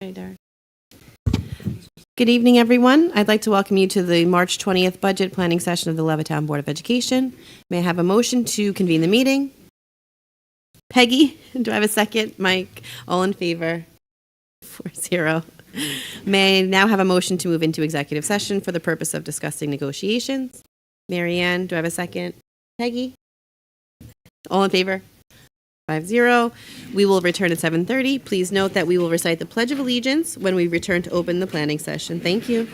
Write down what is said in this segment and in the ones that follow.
Okay, Derek. Good evening, everyone. I'd like to welcome you to the March 20th budget planning session of the Levittown Board of Education. May I have a motion to convene the meeting? Peggy, do I have a second? Mike, all in favor? 4-0. May I now have a motion to move into executive session for the purpose of discussing negotiations? Mary Ann, do I have a second? Peggy? All in favor? 5-0. We will return at 7:30. Please note that we will recite the Pledge of Allegiance when we return to open the planning session. Thank you.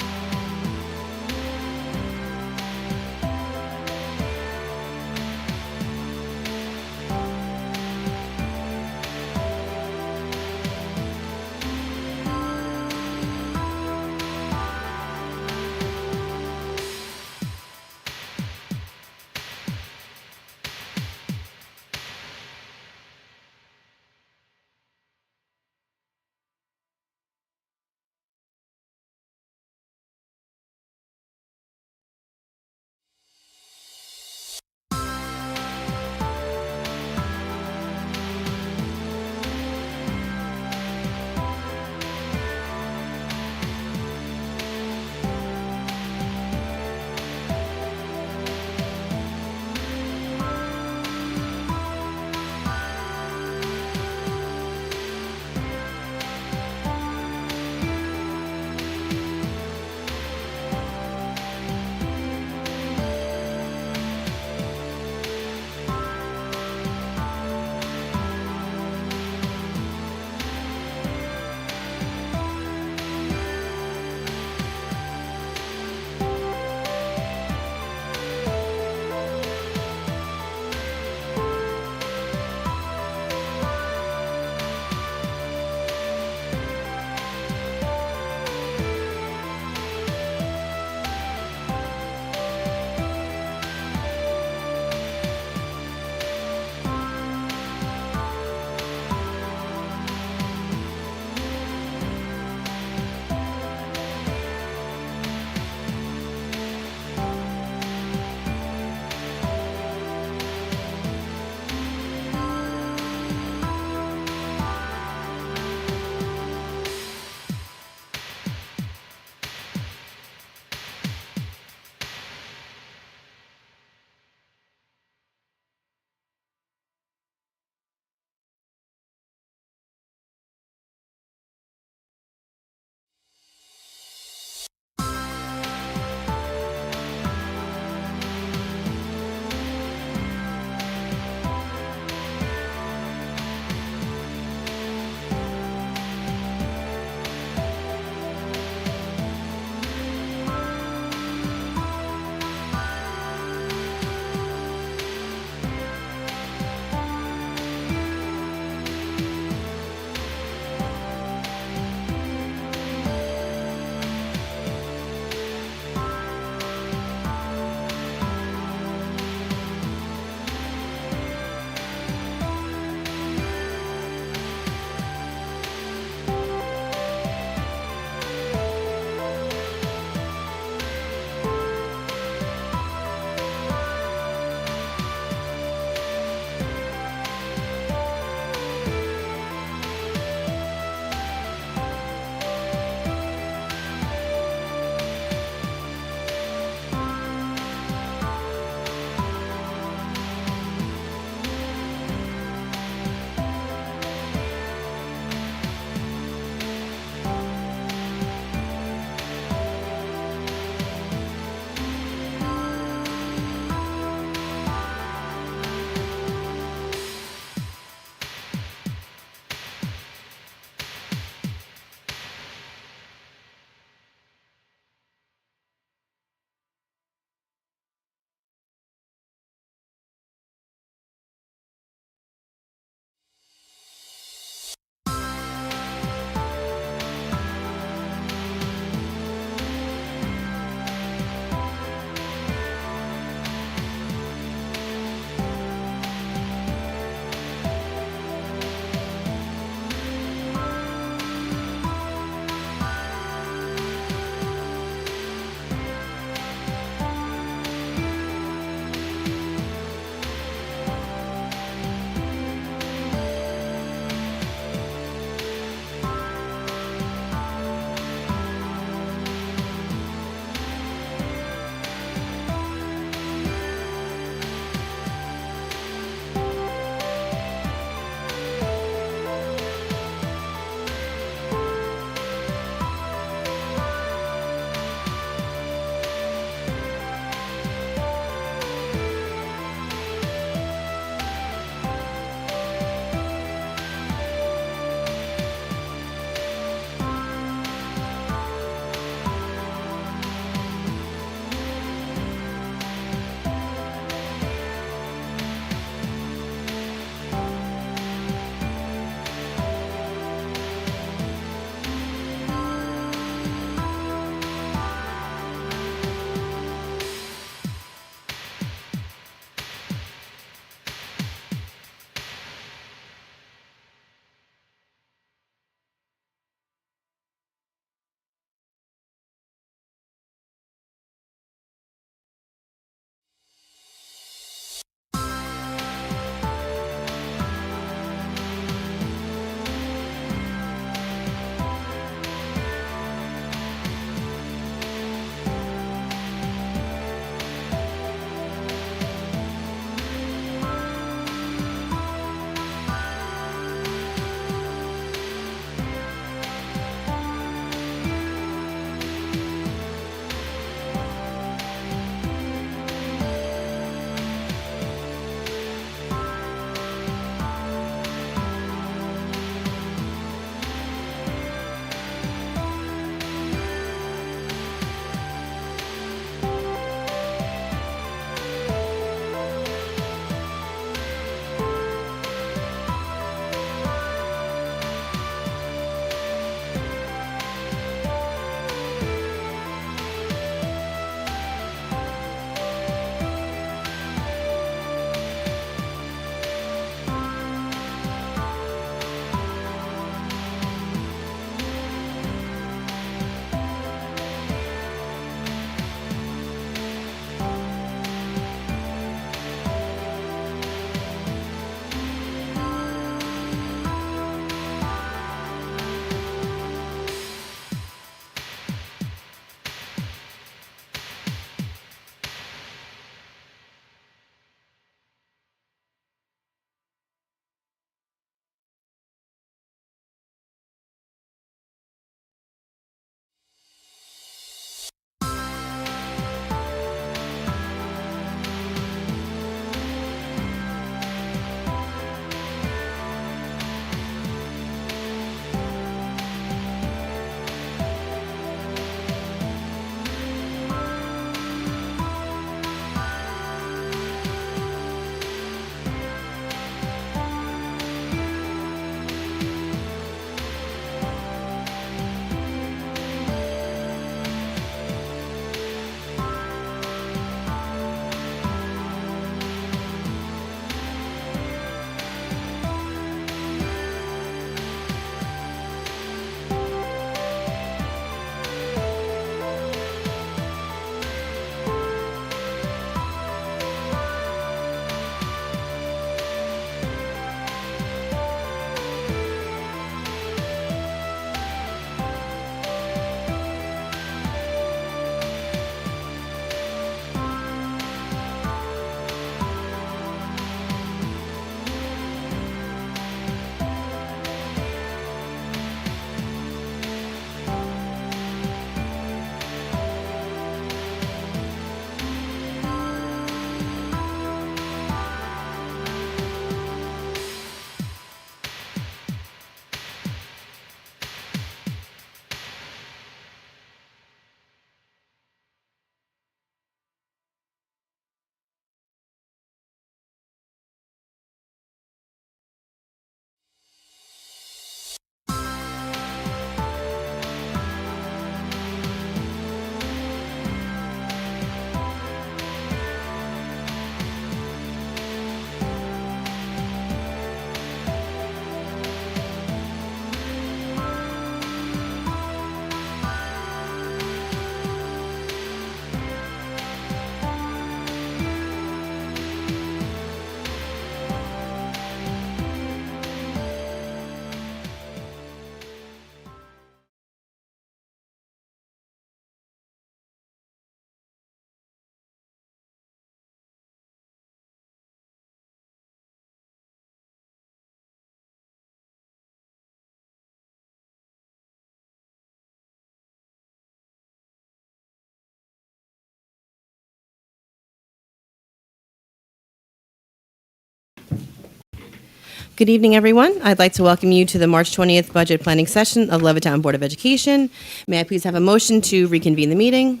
Good evening, everyone. I'd like to welcome you to the March 20th Budget Planning Session of Levittown Board of Education. May I please have a motion to reconvene the meeting?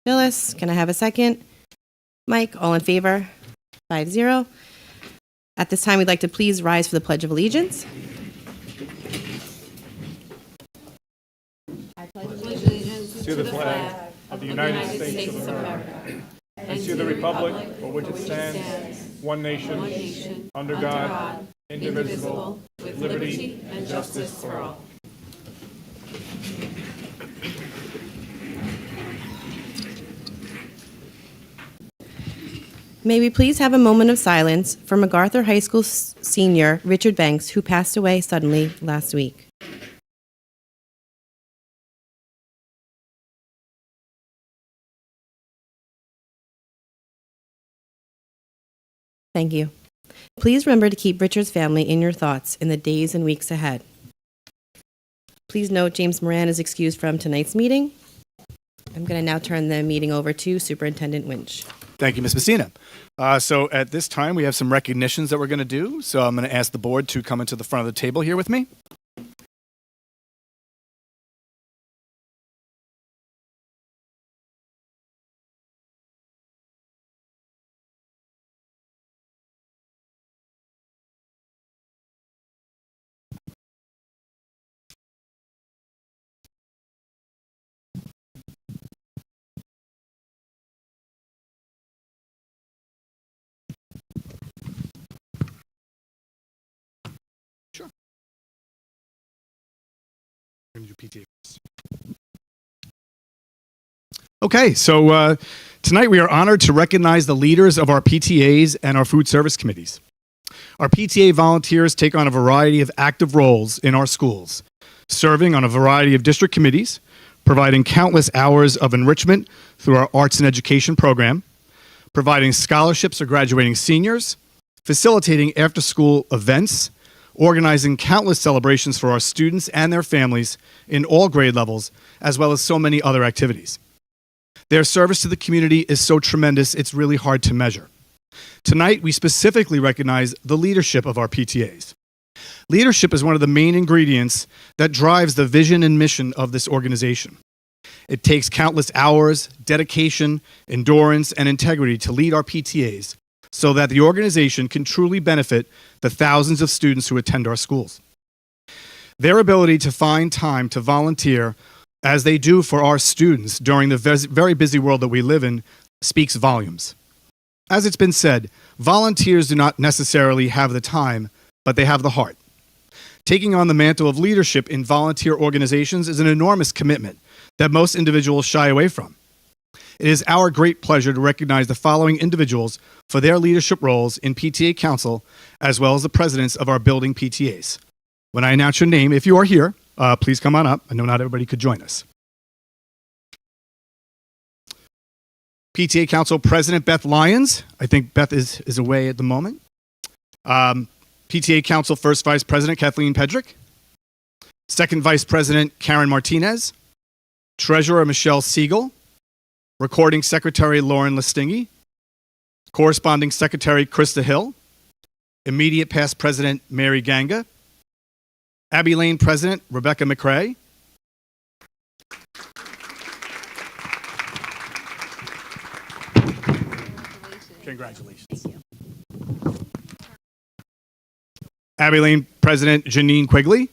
Phyllis, can I have a second? Mike, all in favor? 5-0. At this time, we'd like to please rise for the Pledge of Allegiance. To the flag of the United States of America and to the republic for which it stands, one nation, under God, indivisible, with liberty and justice for all. May we please have a moment of silence for MacArthur High School senior Richard Banks, who passed away suddenly last week. Thank you. Please remember to keep Richard's family in your thoughts in the days and weeks ahead. Please note James Moran is excused from tonight's meeting. I'm going to now turn the meeting over to Superintendent Winch. Thank you, Ms. Messina. So at this time, we have some recognitions that we're going to do. So I'm going to ask the board to come into the front of the table here with me. Sure. We're going to do PTA first. Okay, so tonight we are honored to recognize the leaders of our PTAs and our food service committees. Our PTA volunteers take on a variety of active roles in our schools, serving on a variety of district committees, providing countless hours of enrichment through our arts and education program, providing scholarships for graduating seniors, facilitating after-school events, organizing countless celebrations for our students and their families in all grade levels, as well as so many other activities. Their service to the community is so tremendous, it's really hard to measure. Tonight, we specifically recognize the leadership of our PTAs. Leadership is one of the main ingredients that drives the vision and mission of this organization. It takes countless hours, dedication, endurance, and integrity to lead our PTAs so that the organization can truly benefit the thousands of students who attend our schools. Their ability to find time to volunteer as they do for our students during the very busy world that we live in speaks volumes. As it's been said, volunteers do not necessarily have the time, but they have the heart. Taking on the mantle of leadership in volunteer organizations is an enormous commitment that most individuals shy away from. It is our great pleasure to recognize the following individuals for their leadership roles in PTA Council, as well as the presidents of our building PTAs. When I announce your name, if you are here, please come on up. I know not everybody could join us. PTA Council President Beth Lyons. I think Beth is away at the moment. PTA Council First Vice President Kathleen Pedrick. Second Vice President Karen Martinez. Treasurer Michelle Siegel. Recording Secretary Lauren Listingi. Corresponding Secretary Krista Hill. Immediate Past President Mary Ganga. Abbey Lane President Rebecca McCrae. Congratulations. Thank you. Abbey Lane President Janine Quigley.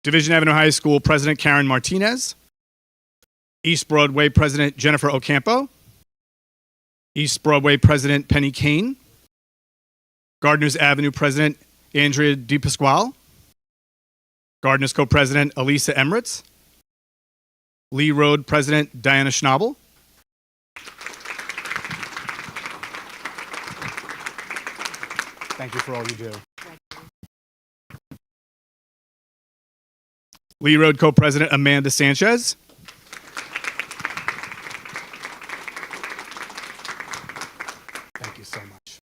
Division Avenue High School President Karen Martinez. East Broadway President Jennifer Ocampo. East Broadway President Penny Kane. Gardner's Avenue President Andrea DePasquale. Gardner's Co-President Elisa Emritz. Lee Road President Diana Schnabel. Thank you for all you do. Lee Road Co-President Amanda Sanchez. Thank you so much.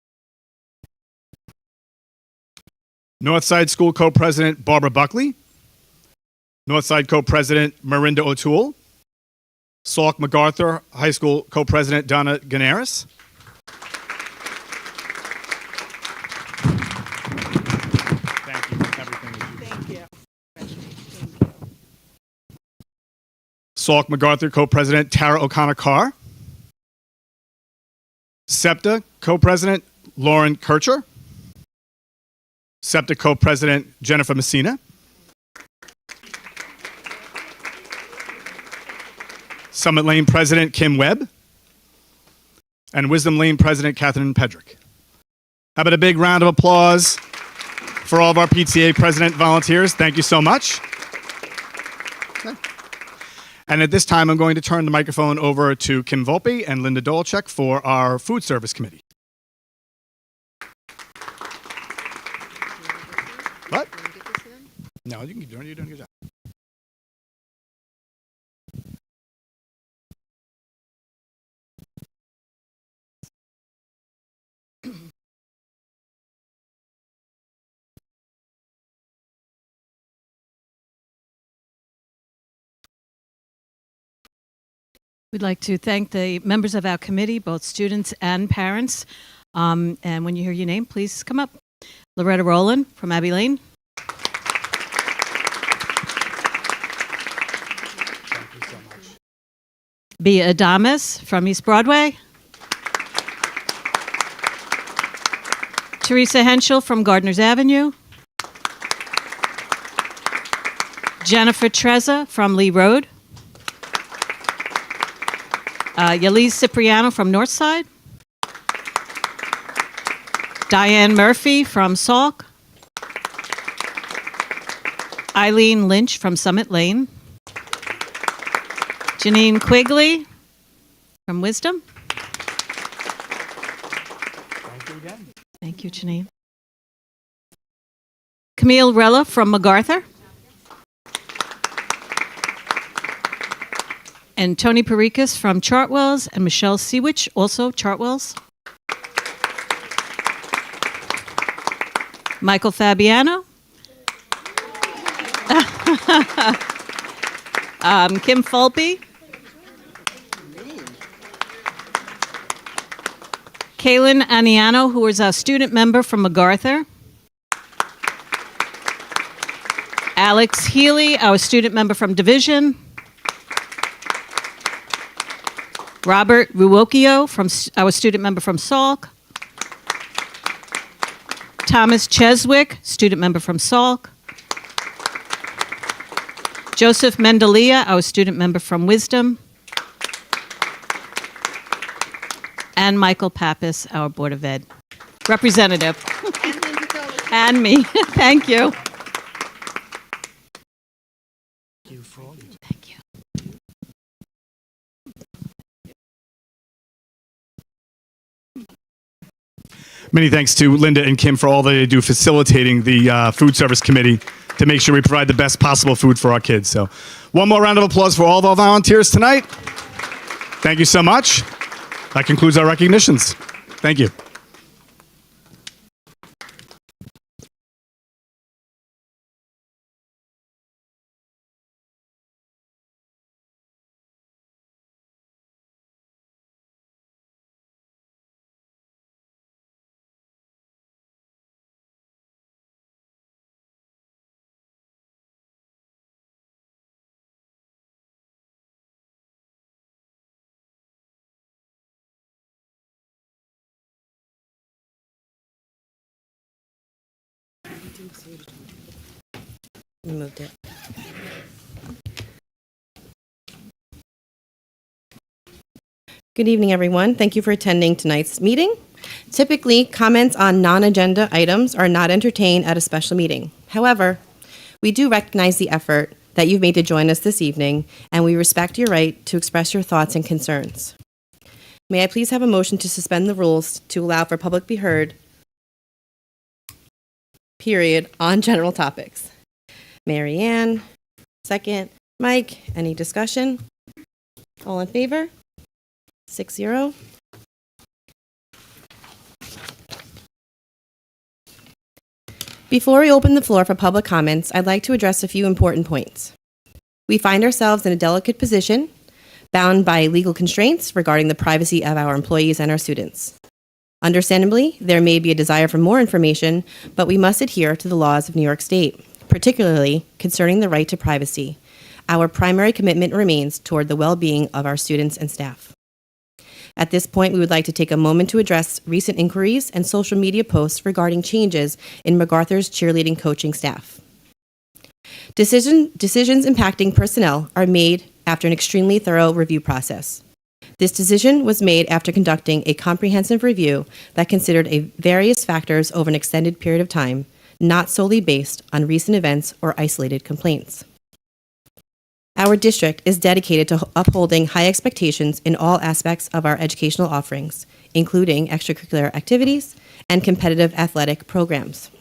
Northside School Co-President Barbara Buckley. Northside Co-President Marinda O'Toole. Sauk MacArthur High School Co-President Donna Ganaris. Thank you for everything that you do. Sauk MacArthur Co-President Tara O'Connor Carr. SEPTA Co-President Lauren Kircher. SEPTA Co-President Jennifer Messina. Summit Lane President Kim Webb. And Wisdom Lane President Catherine Pedrick. How about a big round of applause for all of our PTA president volunteers? Thank you so much. And at this time, I'm going to turn the microphone over to Kim Volpe and Linda Dolchek for our Food Service Committee. What? No, you can keep doing it. You're doing a good job. We'd like to thank the members of our committee, both students and parents. And when you hear your name, please come up. Loretta Rowland from Abbey Lane. Thank you so much. Bea Adames from East Broadway. Teresa Henschel from Gardners Avenue. Jennifer Trezza from Lee Road. Yaliz Cipriano from Northside. Diane Murphy from Sauk. Eileen Lynch from Summit Lane. Janine Quigley from Wisdom. Thank you again. Thank you, Janine. Camille Rella from MacArthur. And Tony Perikas from Chartwells, and Michelle Seawich, also Chartwells. Michael Fabiano. Kim Fulpe. Kaylin Aniano, who is our student member from MacArthur. Alex Healy, our student member from Division. Robert Ruocchio, our student member from Sauk. Thomas Cheswick, student member from Sauk. Joseph Mendelia, our student member from Wisdom. And Michael Pappas, our Board of Ed representative. And me. Thank you. Thank you. Many thanks to Linda and Kim for all they do facilitating the Food Service Committee to make sure we provide the best possible food for our kids. So one more round of applause for all of our volunteers tonight. Thank you so much. That concludes our recognitions. Thank you. We moved it. Good evening, everyone. Thank you for attending tonight's meeting. Typically, comments on non-agenda items are not entertained at a special meeting. However, we do recognize the effort that you've made to join us this evening, and we respect your right to express your thoughts and concerns. May I please have a motion to suspend the rules to allow for public be heard, period, on general topics? Mary Ann, second. Mike, any discussion? All in favor? 6-0. Before we open the floor for public comments, I'd like to address a few important points. We find ourselves in a delicate position bound by legal constraints regarding the privacy of our employees and our students. Understandably, there may be a desire for more information, but we must adhere to the laws of New York State, particularly concerning the right to privacy. Our primary commitment remains toward the well-being of our students and staff. At this point, we would like to take a moment to address recent inquiries and social media posts regarding changes in MacArthur's cheerleading coaching staff. Decisions impacting personnel are made after an extremely thorough review process. This decision was made after conducting a comprehensive review that considered various factors over an extended period of time, not solely based on recent events or isolated complaints. Our district is dedicated to upholding high expectations in all aspects of our educational offerings, including extracurricular activities and competitive athletic programs.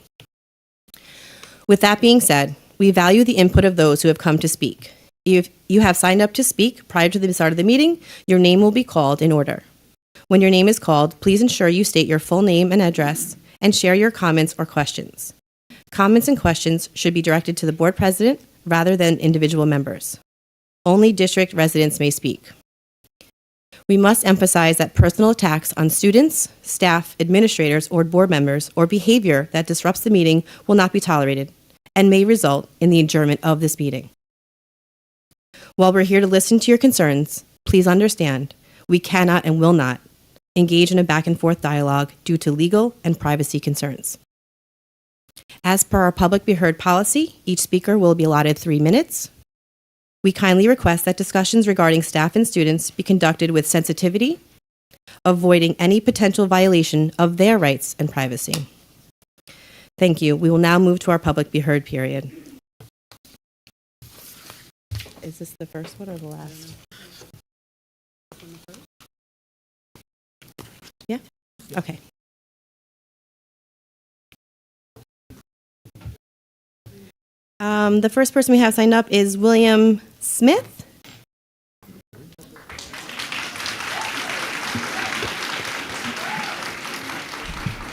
With that being said, we value the input of those who have come to speak. If you have signed up to speak prior to the start of the meeting, your name will be called in order. When your name is called, please ensure you state your full name and address and share your comments or questions. Comments and questions should be directed to the board president rather than individual members. Only district residents may speak. We must emphasize that personal attacks on students, staff, administrators, or board members, or behavior that disrupts the meeting will not be tolerated and may result in the adjournment of this meeting. While we're here to listen to your concerns, please understand we cannot and will not engage in a back and forth dialogue due to legal and privacy concerns. As per our public be heard policy, each speaker will be allotted 3 minutes. We kindly request that discussions regarding staff and students be conducted with sensitivity, avoiding any potential violation of their rights and privacy. Thank you. We will now move to our public be heard period. Is this the first one or the last? Yeah? Okay. The first person we have signed up is William Smith.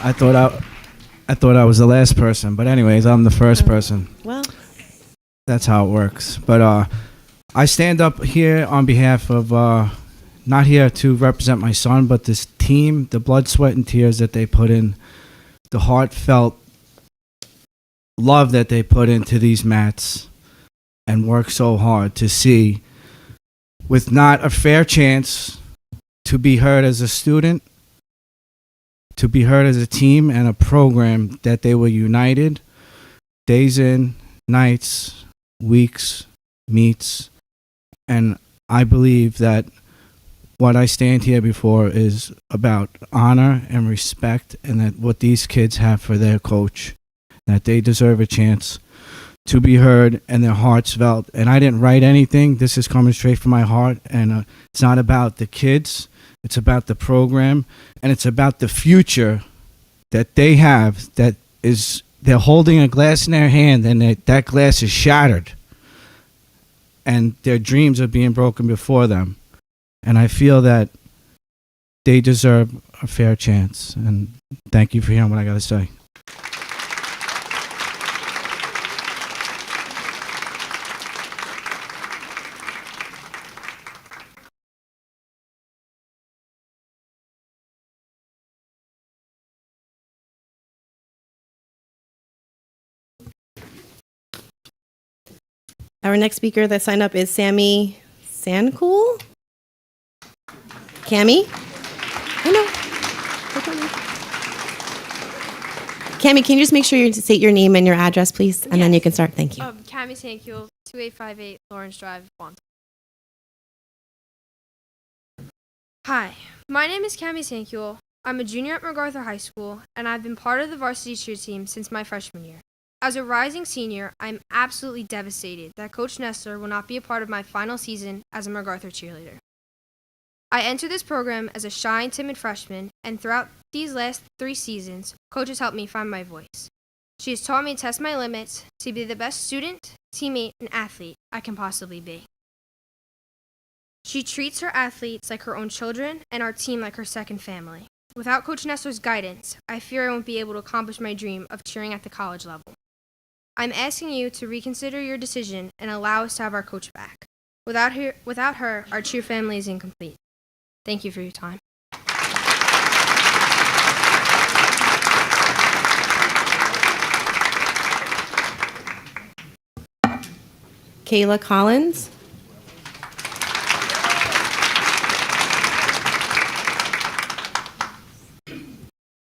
I thought I was the last person, but anyways, I'm the first person. Well, That's how it works. But I stand up here on behalf of not here to represent my son, but this team, the blood, sweat, and tears that they put in, the heartfelt love that they put into these mats, and work so hard to see, with not a fair chance to be heard as a student, to be heard as a team and a program, that they were united, days in, nights, weeks, meets, and I believe that what I stand here before is about honor and respect, and that what these kids have for their coach, that they deserve a chance to be heard and their hearts felt. And I didn't write anything. This is coming straight from my heart, and it's not about the kids. It's about the program, and it's about the future that they have. That is, they're holding a glass in their hand, and that glass is shattered, and their dreams are being broken before them. And I feel that they deserve a fair chance. And thank you for hearing what I got to say. our next speaker that signed up is Sammy Sancool. Cammy? I know. Cammy, can you just make sure you state your name and your address, please? And then you can start. Thank you. Cammy Sankule, 2858 Lawrence Drive, Bond. Hi, my name is Cammy Sankule. I'm a junior at MacArthur High School, and I've been part of the varsity cheer team since my freshman year. As a rising senior, I'm absolutely devastated that Coach Nessler will not be a part of my final season as a MacArthur cheerleader. I entered this program as a shy and timid freshman, and throughout these last 3 seasons, Coach has helped me find my voice. She has taught me to test my limits to be the best student, teammate, and athlete I can possibly be. She treats her athletes like her own children and our team like her second family. Without Coach Nessler's guidance, I fear I won't be able to accomplish my dream of cheering at the college level. I'm asking you to reconsider your decision and allow us to have our coach back. Without her, our cheer family is incomplete. Thank you for your time. Kayla Collins.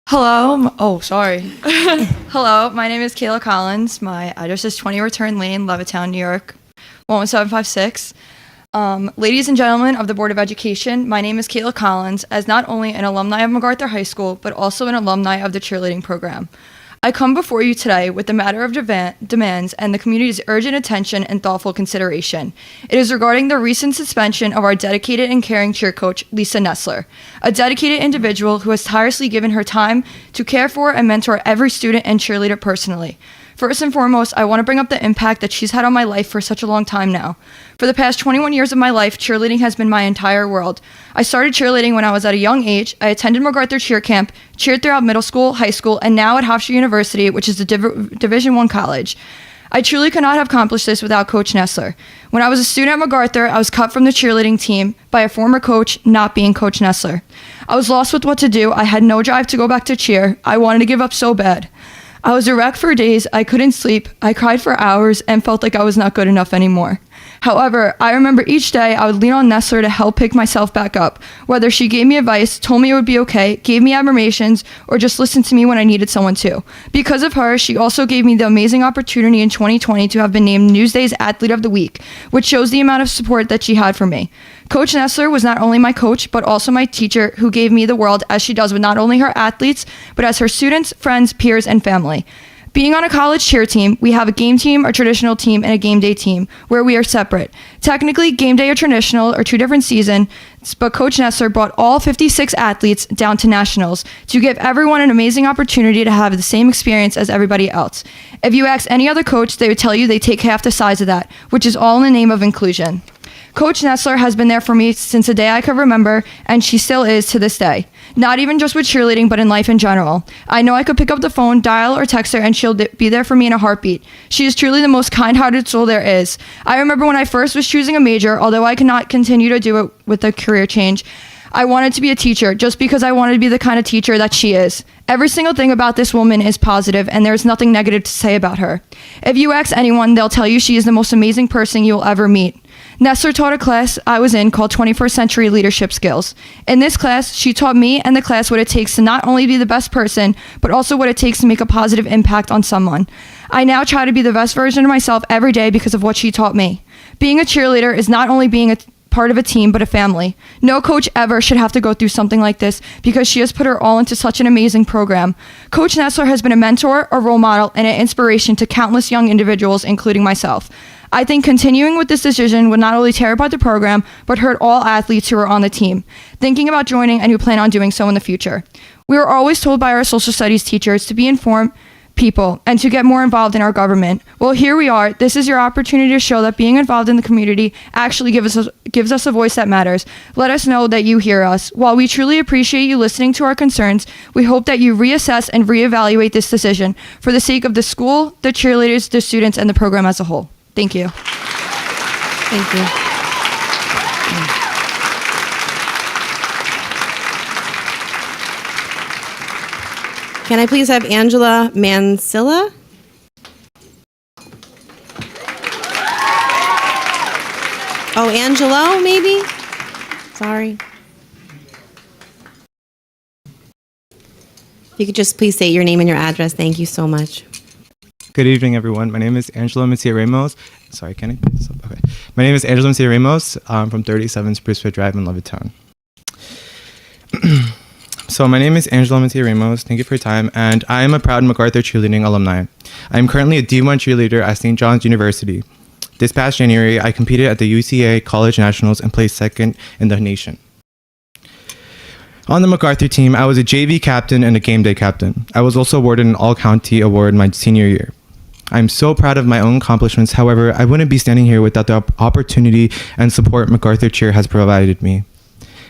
Hello. Oh, sorry. Hello, my name is Kayla Collins. My address is 20 Return Lane, Levittown, New York, 11756. Ladies and gentlemen of the Board of Education, my name is Kayla Collins, as not only an alumni of MacArthur High School, but also an alumni of the cheerleading program. I come before you today with the matter of demands and the community's urgent attention and thoughtful consideration. It is regarding the recent suspension of our dedicated and caring cheer coach, Lisa Nessler, a dedicated individual who has tirelessly given her time to care for and mentor every student and cheerleader personally. First and foremost, I want to bring up the impact that she's had on my life for such a long time now. For the past 21 years of my life, cheerleading has been my entire world. I started cheerleading when I was at a young age. I attended MacArthur Cheer Camp, cheered throughout middle school, high school, and now at Hofstra University, which is a Division I college. I truly could not have accomplished this without Coach Nessler. When I was a student at MacArthur, I was cut from the cheerleading team by a former coach, not being Coach Nessler. I was lost with what to do. I had no drive to go back to cheer. I wanted to give up so bad. I was a wreck for days, I couldn't sleep, I cried for hours, and felt like I was not good enough anymore. However, I remember each day I would lean on Nessler to help pick myself back up, whether she gave me advice, told me it would be okay, gave me affirmations, or just listened to me when I needed someone to. Because of her, she also gave me the amazing opportunity in 2020 to have been named Newsday's Athlete of the Week, which shows the amount of support that she had for me. Coach Nessler was not only my coach, but also my teacher who gave me the world as she does with not only her athletes, but as her students, friends, peers, and family. Being on a college cheer team, we have a game team, a traditional team, and a game day team, where we are separate. Technically, game day or traditional are two different seasons, but Coach Nessler brought all 56 athletes down to nationals to give everyone an amazing opportunity to have the same experience as everybody else. If you ask any other coach, they would tell you they take half the size of that, which is all in the name of inclusion. Coach Nessler has been there for me since the day I could remember, and she still is to this day. Not even just with cheerleading, but in life in general. I know I could pick up the phone, dial, or text her, and she'll be there for me in a heartbeat. She is truly the most kind-hearted soul there is. I remember when I first was choosing a major, although I could not continue to do it with a career change, I wanted to be a teacher just because I wanted to be the kind of teacher that she is. Every single thing about this woman is positive, and there's nothing negative to say about her. If you ask anyone, they'll tell you she is the most amazing person you'll ever meet. Nessler taught a class I was in called 21st Century Leadership Skills. In this class, she taught me and the class what it takes to not only be the best person, but also what it takes to make a positive impact on someone. I now try to be the best version of myself every day because of what she taught me. Being a cheerleader is not only being a part of a team, but a family. No coach ever should have to go through something like this because she has put her all into such an amazing program. Coach Nessler has been a mentor, a role model, and an inspiration to countless young individuals, including myself. I think continuing with this decision would not only tear apart the program, but hurt all athletes who are on the team, thinking about joining and who plan on doing so in the future. We were always told by our social studies teachers to be informed people and to get more involved in our government. Well, here we are. This is your opportunity to show that being involved in the community actually gives us a voice that matters. Let us know that you hear us. While we truly appreciate you listening to our concerns, we hope that you reassess and reevaluate this decision for the sake of the school, the cheerleaders, the students, and the program as a whole. Thank you. Thank you. Can I please have Angela Mansilla? Oh, Angelo, maybe? Sorry. If you could just please say your name and your address. Thank you so much. Good evening, everyone. My name is Angelo Messia Ramos. Sorry, can I put this up? Okay. My name is Angelo Messia Ramos. I'm from 37 Sprucewood Drive in Levittown. So my name is Angelo Messia Ramos. Thank you for your time. And I am a proud MacArthur cheerleading alumni. I am currently a D1 cheerleader at St. John's University. This past January, I competed at the UCA College Nationals and placed second in the nation. On the MacArthur team, I was a JV captain and a game day captain. I was also awarded an all-county award my senior year. I'm so proud of my own accomplishments. However, I wouldn't be standing here without the opportunity and support MacArthur Cheer has provided me.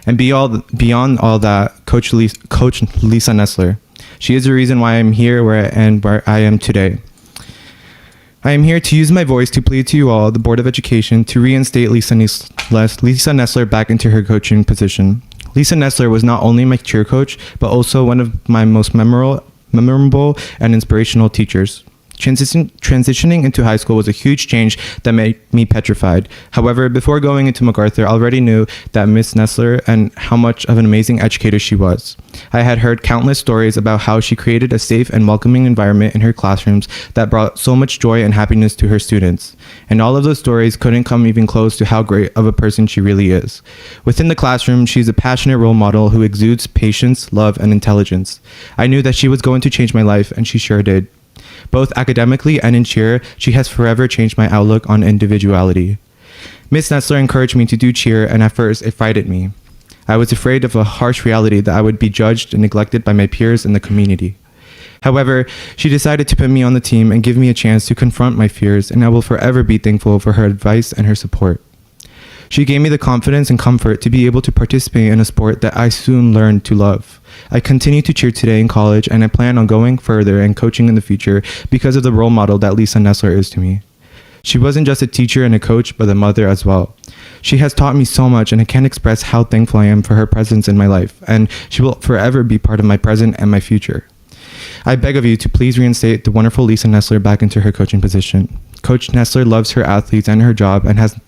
And beyond all that, Coach Lisa Nessler. She is the reason why I'm here where I am today. I am here to use my voice to plead to you all, the Board of Education, to reinstate Lisa Nessler back into her coaching position. Lisa Nessler was not only my cheer coach, but also one of my most memorable and inspirational teachers. Transitioning into high school was a huge change that made me petrified. However, before going into MacArthur, I already knew that Miss Nessler and how much of an amazing educator she was. I had heard countless stories about how she created a safe and welcoming environment in her classrooms that brought so much joy and happiness to her students. And all of those stories couldn't come even close to how great of a person she really is. Within the classroom, she's a passionate role model who exudes patience, love, and intelligence. I knew that she was going to change my life, and she sure did. Both academically and in cheer, she has forever changed my outlook on individuality. Miss Nessler encouraged me to do cheer, and at first it frightened me. I was afraid of a harsh reality that I would be judged and neglected by my peers in the community. However, she decided to put me on the team and give me a chance to confront my fears, and I will forever be thankful for her advice and her support. She gave me the confidence and comfort to be able to participate in a sport that I soon learned to love. I continue to cheer today in college, and I plan on going further and coaching in the future because of the role model that Lisa Nessler is to me. She wasn't just a teacher and a coach, but a mother as well. She has taught me so much, and I can't express how thankful I am for her presence in my life, and she will forever be part of my present and my future. I beg of you to please reinstate the wonderful Lisa Nessler back into her coaching position. Coach Nessler loves her athletes and her job and has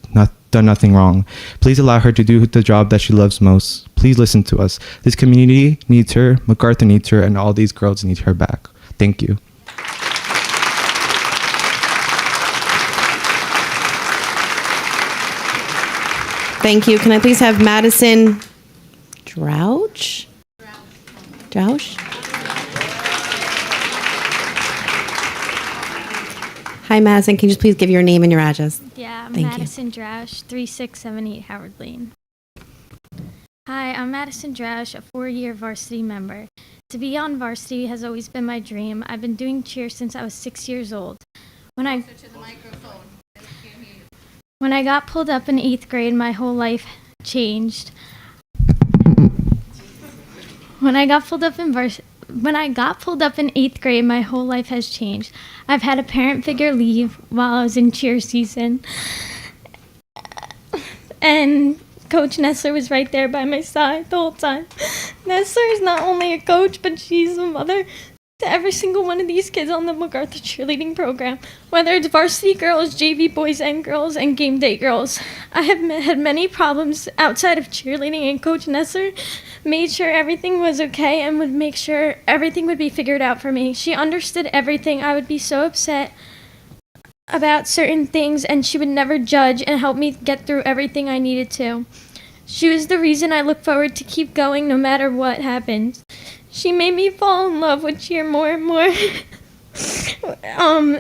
done nothing wrong. Please allow her to do the job that she loves most. Please listen to us. This community needs her, MacArthur needs her, and all these girls need her back. Thank you. Thank you. Can I please have Madison Drouch? Drouch? Hi, Madison. Can you just please give your name and your address? Yeah, I'm Thank you. Madison Drash, 3678 Howard Lane. Hi, I'm Madison Drash, a 4-year varsity member. To be on varsity has always been my dream. I've been doing cheer since I was 6 years old. When I got pulled up in 8th grade, my whole life changed. When I got pulled up in 8th grade, my whole life has changed. I've had a parent figure leave while I was in cheer season. And Coach Nessler was right there by my side the whole time. Nessler is not only a coach, but she's a mother to every single one of these kids on the MacArthur cheerleading program, whether it's varsity girls, JV boys and girls, and game day girls. I have had many problems outside of cheerleading, and Coach Nessler made sure everything was okay and would make sure everything would be figured out for me. She understood everything. I would be so upset about certain things, and she would never judge and help me get through everything I needed to. She was the reason I look forward to keep going no matter what happens. She made me fall in love with cheer more and more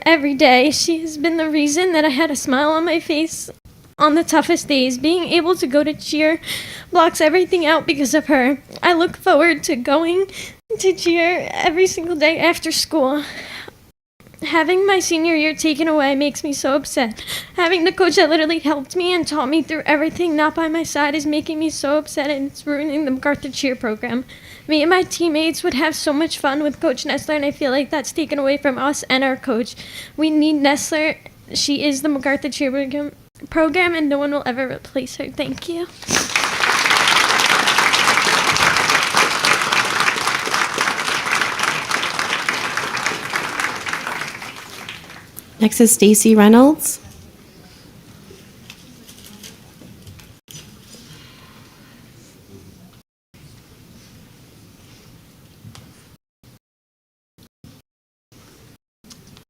every day. She has been the reason that I had a smile on my face on the toughest days. Being able to go to cheer blocks everything out because of her. I look forward to going to cheer every single day after school. Having my senior year taken away makes me so upset. Having the coach that literally helped me and taught me through everything not by my side is making me so upset, and it's ruining the MacArthur cheer program. Me and my teammates would have so much fun with Coach Nessler, and I feel like that's taken away from us and our coach. We need Nessler. She is the MacArthur cheer program, and no one will ever replace her. Thank you. Next is Stacy Reynolds.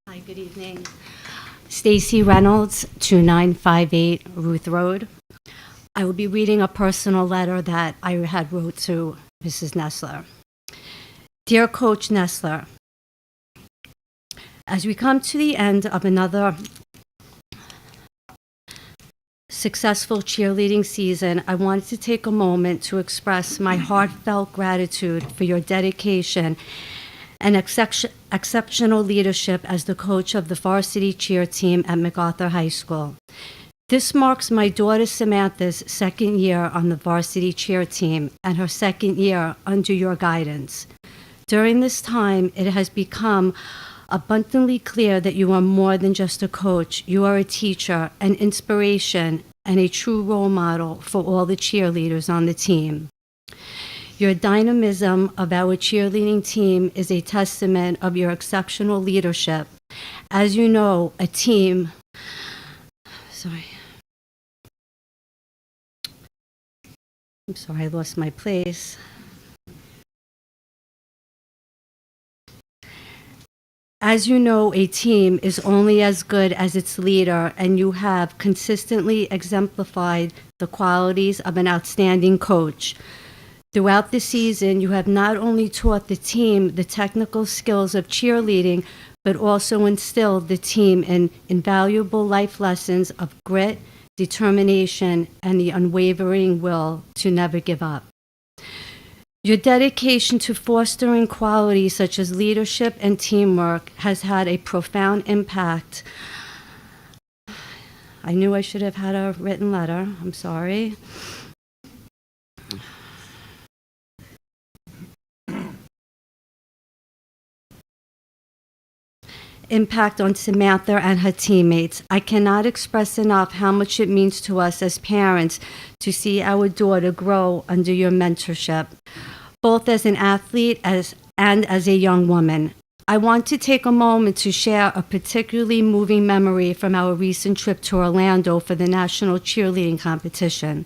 Hi, good evening. Stacy Reynolds, 2958 Ruth Road. I will be reading a personal letter that I had wrote to Mrs. Nessler. Dear Coach Nessler, as we come to the end of another successful cheerleading season, I wanted to take a moment to express my heartfelt gratitude for your dedication and exceptional leadership as the coach of the varsity cheer team at MacArthur High School. This marks my daughter Samantha's second year on the varsity cheer team and her second year under your guidance. During this time, it has become abundantly clear that you are more than just a coach. You are a teacher, an inspiration, and a true role model for all the cheerleaders on the team. Your dynamism of our cheerleading team is a testament of your exceptional leadership. As you know, a team, I'm sorry, I lost my place. As you know, a team is only as good as its leader, and you have consistently exemplified the qualities of an outstanding coach. Throughout the season, you have not only taught the team the technical skills of cheerleading, but also instilled the team in invaluable life lessons of grit, determination, and the unwavering will to never give up. Your dedication to fostering qualities such as leadership and teamwork has had a profound impact. I knew I should have had a written letter. I'm sorry. Impact on Samantha and her teammates. I cannot express enough how much it means to us as parents to see our daughter grow under your mentorship, both as an athlete and as a young woman. I want to take a moment to share a particularly moving memory from our recent trip to Orlando for the national cheerleading competition.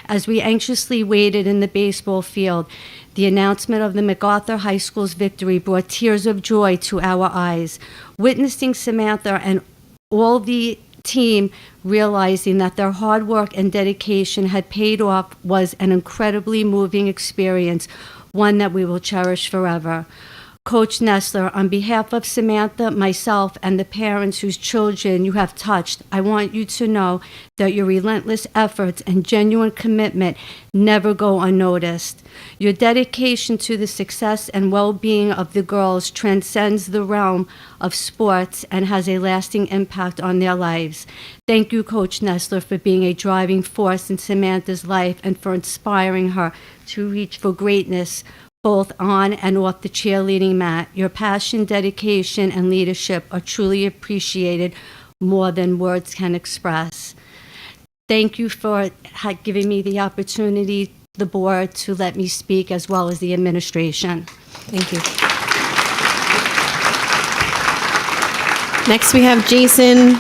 As we anxiously waited in the baseball field, the announcement of the MacArthur High School's victory brought tears of joy to our eyes. Witnessing Samantha and all the team realizing that their hard work and dedication had paid off was an incredibly moving experience, one that we will cherish forever. Coach Nessler, on behalf of Samantha, myself, and the parents whose children you have touched, I want you to know that your relentless efforts and genuine commitment never go unnoticed. Your dedication to the success and well-being of the girls transcends the realm of sports and has a lasting impact on their lives. Thank you, Coach Nessler, for being a driving force in Samantha's life and for inspiring her to reach for greatness both on and off the cheerleading mat. Your passion, dedication, and leadership are truly appreciated more than words can express. Thank you for giving me the opportunity, the board, to let me speak, as well as the administration. Thank you. Next, we have Jason.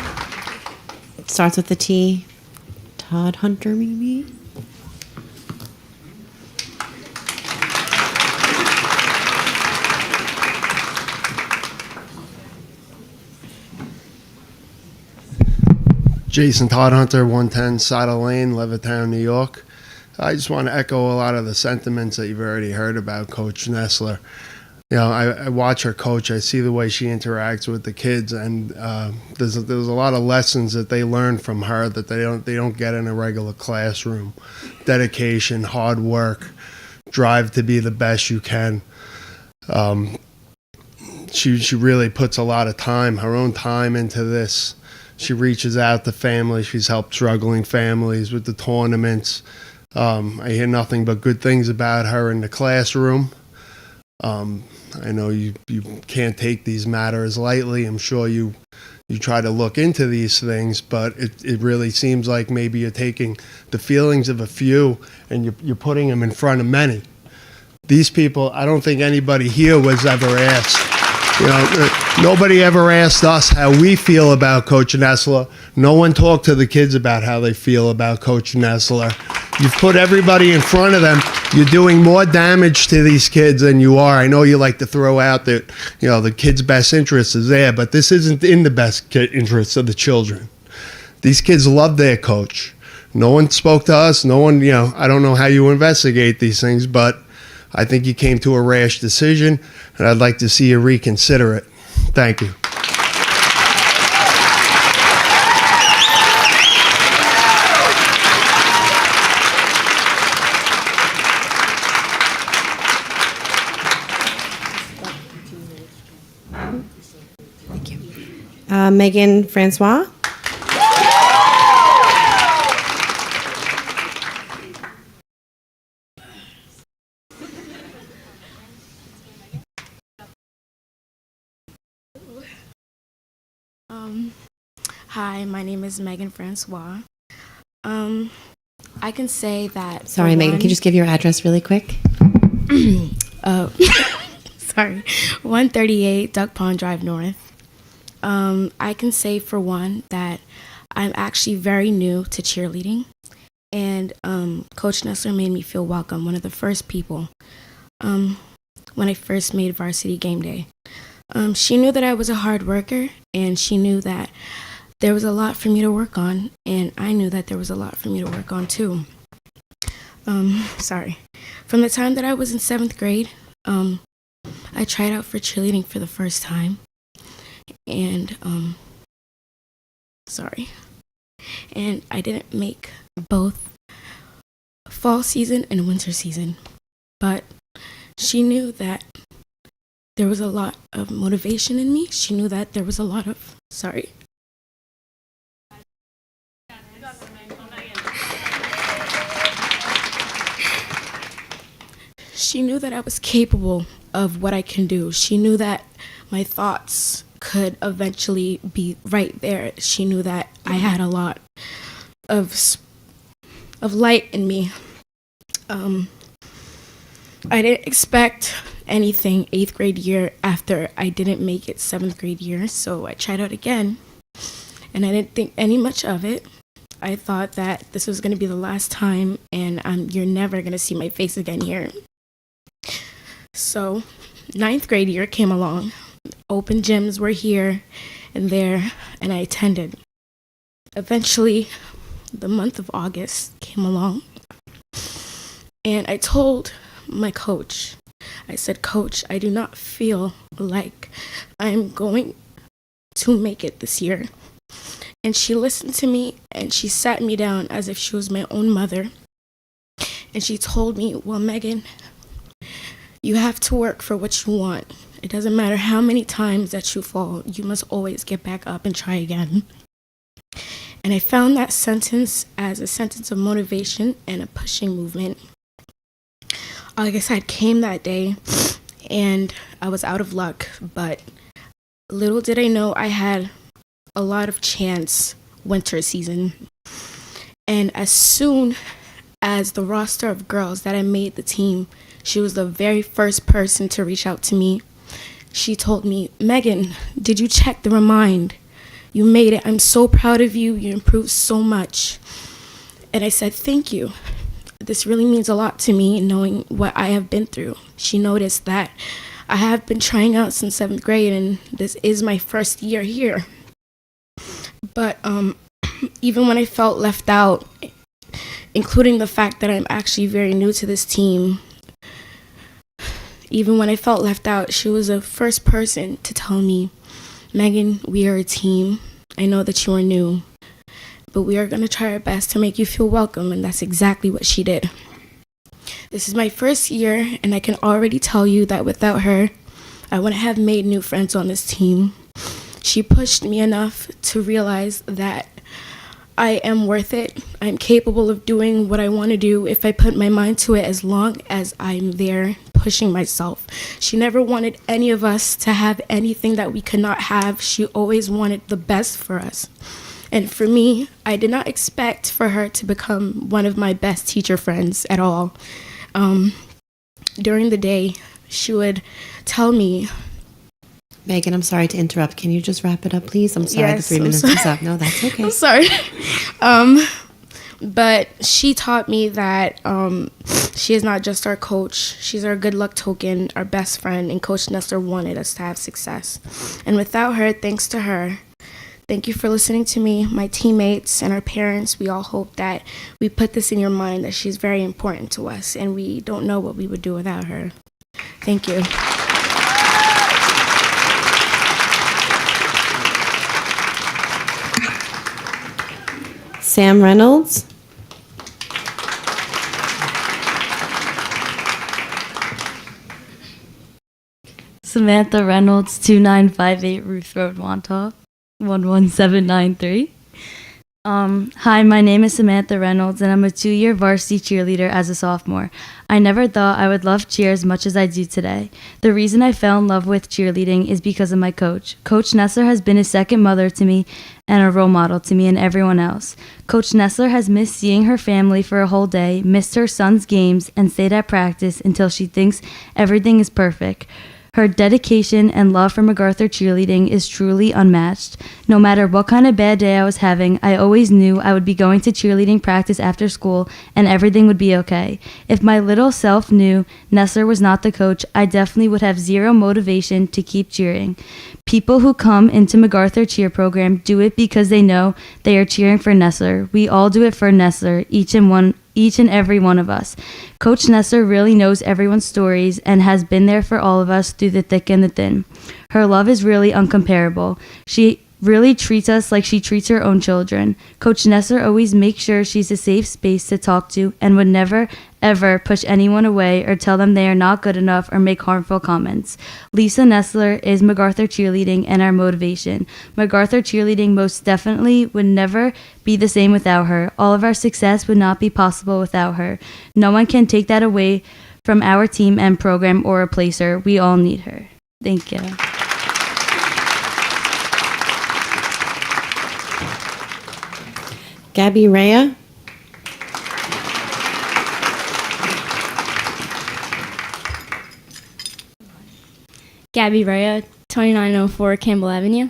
It starts with the T. Todd Hunter, maybe? Jason Todd Hunter, 110 Saddle Lane, Levittown, New York. I just want to echo a lot of the sentiments that you've already heard about Coach Nessler. You know, I watch her coach. I see the way she interacts with the kids, and there's a lot of lessons that they learn from her that they don't get in a regular classroom. Dedication, hard work, drive to be the best you can. She really puts a lot of time, her own time, into this. She reaches out to families. She's helped struggling families with the tournaments. I hear nothing but good things about her in the classroom. I know you can't take these matters lightly. I'm sure you try to look into these things, but it really seems like maybe you're taking the feelings of a few and you're putting them in front of many. These people, I don't think anybody here was ever asked. You know, nobody ever asked us how we feel about Coach Nessler. No one talked to the kids about how they feel about Coach Nessler. You've put everybody in front of them. You're doing more damage to these kids than you are. I know you like to throw out that, you know, the kids' best interest is there, but this isn't in the best interest of the children. These kids love their coach. No one spoke to us. No one, you know, I don't know how you investigate these things, but I think you came to a rash decision, and I'd like to see you reconsider it. Thank you. Thank you. Megan Francois. Hi, my name is Megan Francois. I can say that. Sorry, Megan, can you just give your address really quick? Sorry, 138 Duck Pond Drive North. I can say for one that I'm actually very new to cheerleading, and Coach Nessler made me feel welcome. One of the first people when I first made varsity game day. She knew that I was a hard worker, and she knew that there was a lot for me to work on, and I knew that there was a lot for me to work on too. Sorry. From the time that I was in 7th grade, I tried out for cheerleading for the first time, and and I didn't make both fall season and winter season, but she knew that there was a lot of motivation in me. She knew that there was a lot of, She knew that I was capable of what I can do. She knew that my thoughts could eventually be right there. She knew that I had a lot of light in me. I didn't expect anything 8th grade year after I didn't make it 7th grade year, so I tried out again, and I didn't think any much of it. I thought that this was going to be the last time, and you're never going to see my face again here. So 9th grade year came along. Open gyms were here and there, and I attended. Eventually, the month of August came along, and I told my coach, I said, "Coach, I do not feel like I'm going to make it this year." And she listened to me, and she sat me down as if she was my own mother. And she told me, "Well, Megan, you have to work for what you want. It doesn't matter how many times that you fall, you must always get back up and try again." And I found that sentence as a sentence of motivation and a pushing movement. Like I said, came that day, and I was out of luck, but little did I know I had a lot of chance winter season. And as soon as the roster of girls that I made the team, she was the very first person to reach out to me. She told me, "Megan, did you check the remind? You made it. I'm so proud of you. You improved so much." And I said, "Thank you. This really means a lot to me, knowing what I have been through." She noticed that I have been trying out since 7th grade, and this is my first year here. But even when I felt left out, including the fact that I'm actually very new to this team, even when I felt left out, she was the first person to tell me, "Megan, we are a team. I know that you are new, but we are going to try our best to make you feel welcome." And that's exactly what she did. This is my first year, and I can already tell you that without her, I wouldn't have made new friends on this team. She pushed me enough to realize that I am worth it. I'm capable of doing what I want to do if I put my mind to it, as long as I'm there pushing myself. She never wanted any of us to have anything that we could not have. She always wanted the best for us. And for me, I did not expect for her to become one of my best teacher friends at all. During the day, she would tell me, Megan, I'm sorry to interrupt. Can you just wrap it up, please? I'm sorry, Yes, the 3 I'm minutes sorry. is up. No, that's okay. I'm sorry. But she taught me that she is not just our coach. She's our good luck token, our best friend, and Coach Nessler wanted us to have success. And without her, thanks to her, thank you for listening to me, my teammates, and our parents. We all hope that we put this in your mind that she's very important to us, and we don't know what we would do without her. Thank you. Sam Reynolds. Samantha Reynolds, 2958 Ruth Road, Wantagh, 11793. Hi, my name is Samantha Reynolds, and I'm a 2-year varsity cheerleader as a sophomore. I never thought I would love cheer as much as I do today. The reason I fell in love with cheerleading is because of my coach. Coach Nessler has been a second mother to me and a role model to me and everyone else. Coach Nessler has missed seeing her family for a whole day, missed her son's games, and stayed at practice until she thinks everything is perfect. Her dedication and love for MacArthur cheerleading is truly unmatched. No matter what kind of bad day I was having, I always knew I would be going to cheerleading practice after school and everything would be okay. If my little self knew Nessler was not the coach, I definitely would have zero motivation to keep cheering. People who come into MacArthur cheer program do it because they know they are cheering for Nessler. We all do it for Nessler, each and every one of us. Coach Nessler really knows everyone's stories and has been there for all of us through the thick and the thin. Her love is really uncomparable. She really treats us like she treats her own children. Coach Nessler always makes sure she's a safe space to talk to and would never, ever push anyone away or tell them they are not good enough or make harmful comments. Lisa Nessler is MacArthur cheerleading and our motivation. MacArthur cheerleading most definitely would never be the same without her. All of our success would not be possible without her. No one can take that away from our team and program or replace her. We all need her. Thank you. Gabby Rhea. Gabby Rhea, 2904 Campbell Avenue.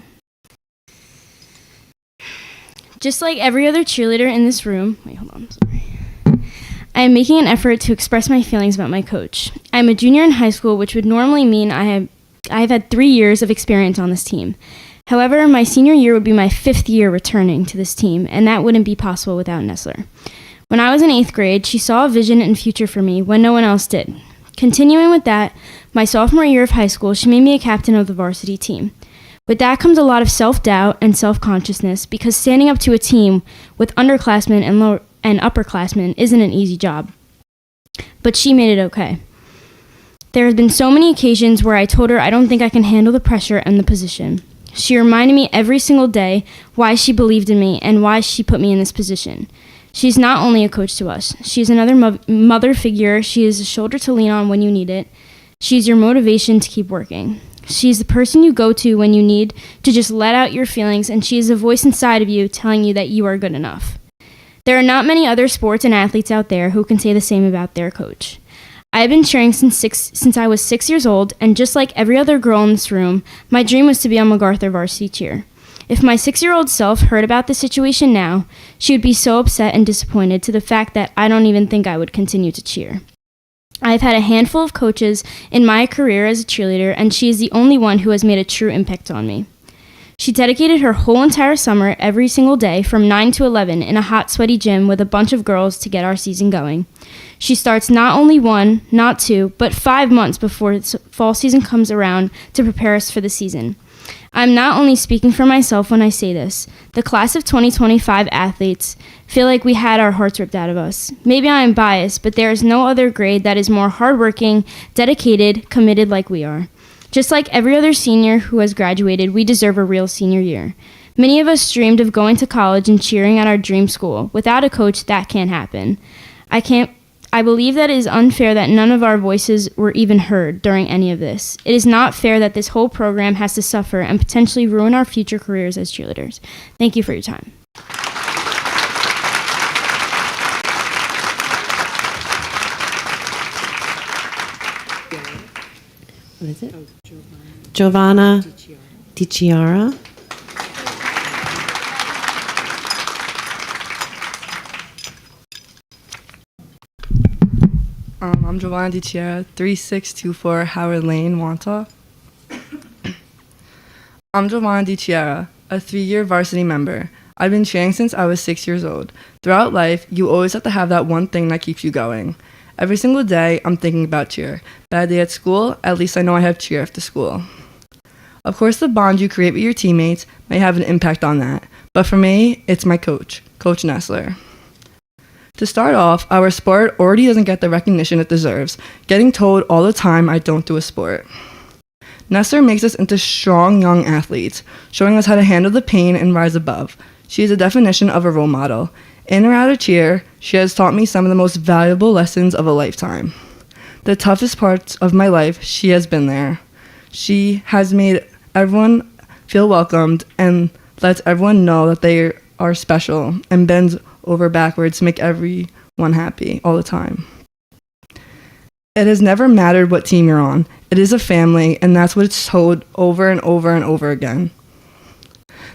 Just like every other cheerleader in this room, I am making an effort to express my feelings about my coach. I am a junior in high school, which would normally mean I have had 3 years of experience on this team. However, my senior year would be my 5th year returning to this team, and that wouldn't be possible without Nessler. When I was in 8th grade, she saw a vision and future for me when no one else did. Continuing with that, my sophomore year of high school, she made me a captain of the varsity team. With that comes a lot of self-doubt and self-consciousness because standing up to a team with underclassmen and upperclassmen isn't an easy job. But she made it okay. There have been so many occasions where I told her I don't think I can handle the pressure and the position. She reminded me every single day why she believed in me and why she put me in this position. She's not only a coach to us. She's another mother figure. She is a shoulder to lean on when you need it. She's your motivation to keep working. She's the person you go to when you need to just let out your feelings, and she is a voice inside of you telling you that you are good enough. There are not many other sports and athletes out there who can say the same about their coach. I have been cheering since I was 6 years old, and just like every other girl in this room, my dream was to be on MacArthur varsity cheer. If my 6-year-old self heard about the situation now, she would be so upset and disappointed to the fact that I don't even think I would continue to cheer. I've had a handful of coaches in my career as a cheerleader, and she is the only one who has made a true impact on me. She dedicated her whole entire summer every single day from 9 to 11 in a hot, sweaty gym with a bunch of girls to get our season going. She starts not only 1, not 2, but 5 months before fall season comes around to prepare us for the season. I'm not only speaking for myself when I say this. The class of 2025 athletes feel like we had our hearts ripped out of us. Maybe I am biased, but there is no other grade that is more hardworking, dedicated, committed like we are. Just like every other senior who has graduated, we deserve a real senior year. Many of us dreamed of going to college and cheering at our dream school. Without a coach, that can't happen. I believe that it is unfair that none of our voices were even heard during any of this. It is not fair that this whole program has to suffer and potentially ruin our future careers as cheerleaders. Thank you for your time. What is it? Giovanna DiChiara. I'm Giovanna DiChiara, 3624 Howard Lane, Wantagh. I'm Giovanna DiChiara, a 3-year varsity member. I've been cheering since I was 6 years old. Throughout life, you always have to have that one thing that keeps you going. Every single day, I'm thinking about cheer. Bad day at school, at least I know I have cheer after school. Of course, the bond you create with your teammates may have an impact on that, but for me, it's my coach, Coach Nessler. To start off, our sport already doesn't get the recognition it deserves, getting told all the time I don't do a sport. Nessler makes us into strong young athletes, showing us how to handle the pain and rise above. She is a definition of a role model. In or out of cheer, she has taught me some of the most valuable lessons of a lifetime. The toughest parts of my life, she has been there. She has made everyone feel welcomed and lets everyone know that they are special and bends over backwards to make everyone happy all the time. It has never mattered what team you're on. It is a family, and that's what it's told over and over and over again.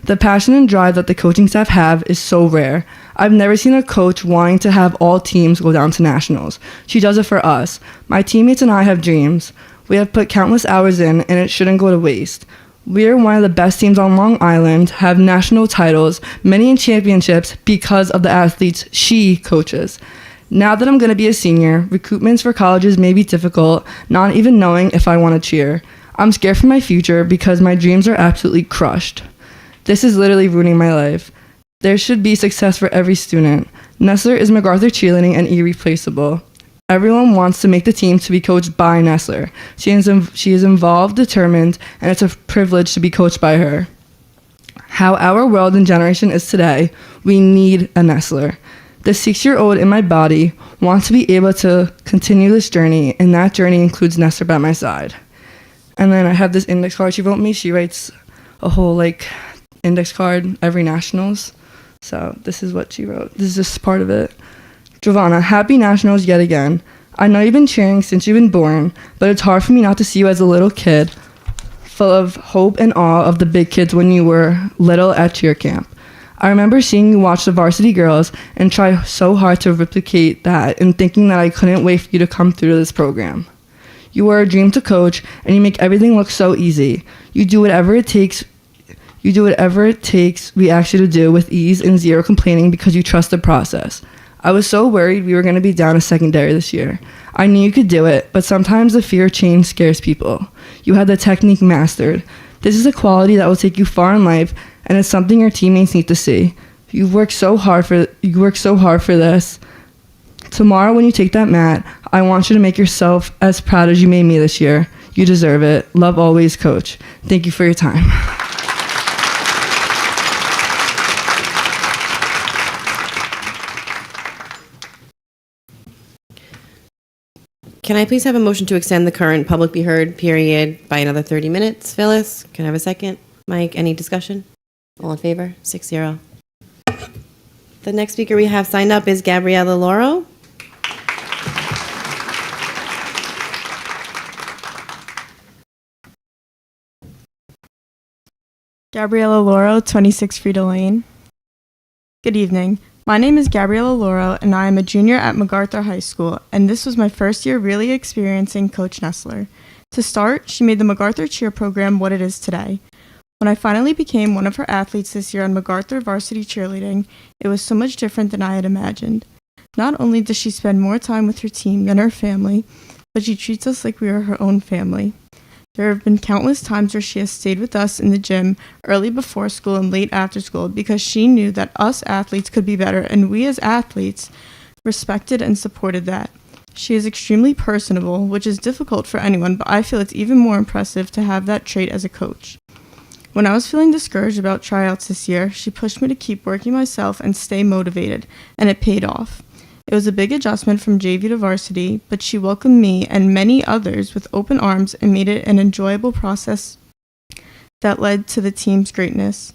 The passion and drive that the coaching staff have is so rare. I've never seen a coach wanting to have all teams go down to nationals. She does it for us. My teammates and I have dreams. We have put countless hours in, and it shouldn't go to waste. We are one of the best teams on Long Island, have national titles, many in championships because of the athletes she coaches. Now that I'm going to be a senior, recruitments for colleges may be difficult, not even knowing if I want to cheer. I'm scared for my future because my dreams are absolutely crushed. This is literally ruining my life. There should be success for every student. Nestler is MacArthur cheerleading and irreplaceable. Everyone wants to make the team to be coached by Nestler. She is involved, determined, and it's a privilege to be coached by her. How our world and generation is today, we need a Nestler. The 6-year-old in my body wants to be able to continue this journey, and that journey includes Nestler by my side. And then I have this index card she wrote me. She writes a whole index card every nationals. So this is what she wrote. This is just part of it. Giovanna, happy nationals yet again. I know you've been cheering since you've been born, but it's hard for me not to see you as a little kid, full of hope and awe of the big kids when you were little at cheer camp. I remember seeing you watch the varsity girls and try so hard to replicate that and thinking that I couldn't wait for you to come through this program. You are a dream to coach, and you make everything look so easy. You do whatever it takes we ask you to do with ease and zero complaining because you trust the process. I was so worried we were going to be down a secondary this year. I knew you could do it, but sometimes the fear of change scares people. You had the technique mastered. This is a quality that will take you far in life, and it's something your teammates need to see. You worked so hard for this. Tomorrow when you take that mat, I want you to make yourself as proud as you made me this year. You deserve it. Love always, Coach. Thank you for your time. Can I please have a motion to extend the current public be heard period by another 30 minutes? Phyllis, can I have a second? Mike, any discussion? All in favor? 6-0. The next speaker we have signed up is Gabriella Lauro. Gabriella Lauro, 26 Frida Lane. Good evening. My name is Gabriella Lauro, and I am a junior at MacArthur High School, and this was my first year really experiencing Coach Nestler. To start, she made the MacArthur cheer program what it is today. When I finally became one of her athletes this year on MacArthur varsity cheerleading, it was so much different than I had imagined. Not only does she spend more time with her team than her family, but she treats us like we are her own family. There have been countless times where she has stayed with us in the gym early before school and late after school because she knew that us athletes could be better, and we as athletes respected and supported that. She is extremely personable, which is difficult for anyone, but I feel it's even more impressive to have that trait as a coach. When I was feeling discouraged about tryouts this year, she pushed me to keep working myself and stay motivated, and it paid off. It was a big adjustment from JV to varsity, but she welcomed me and many others with open arms and made it an enjoyable process that led to the team's greatness.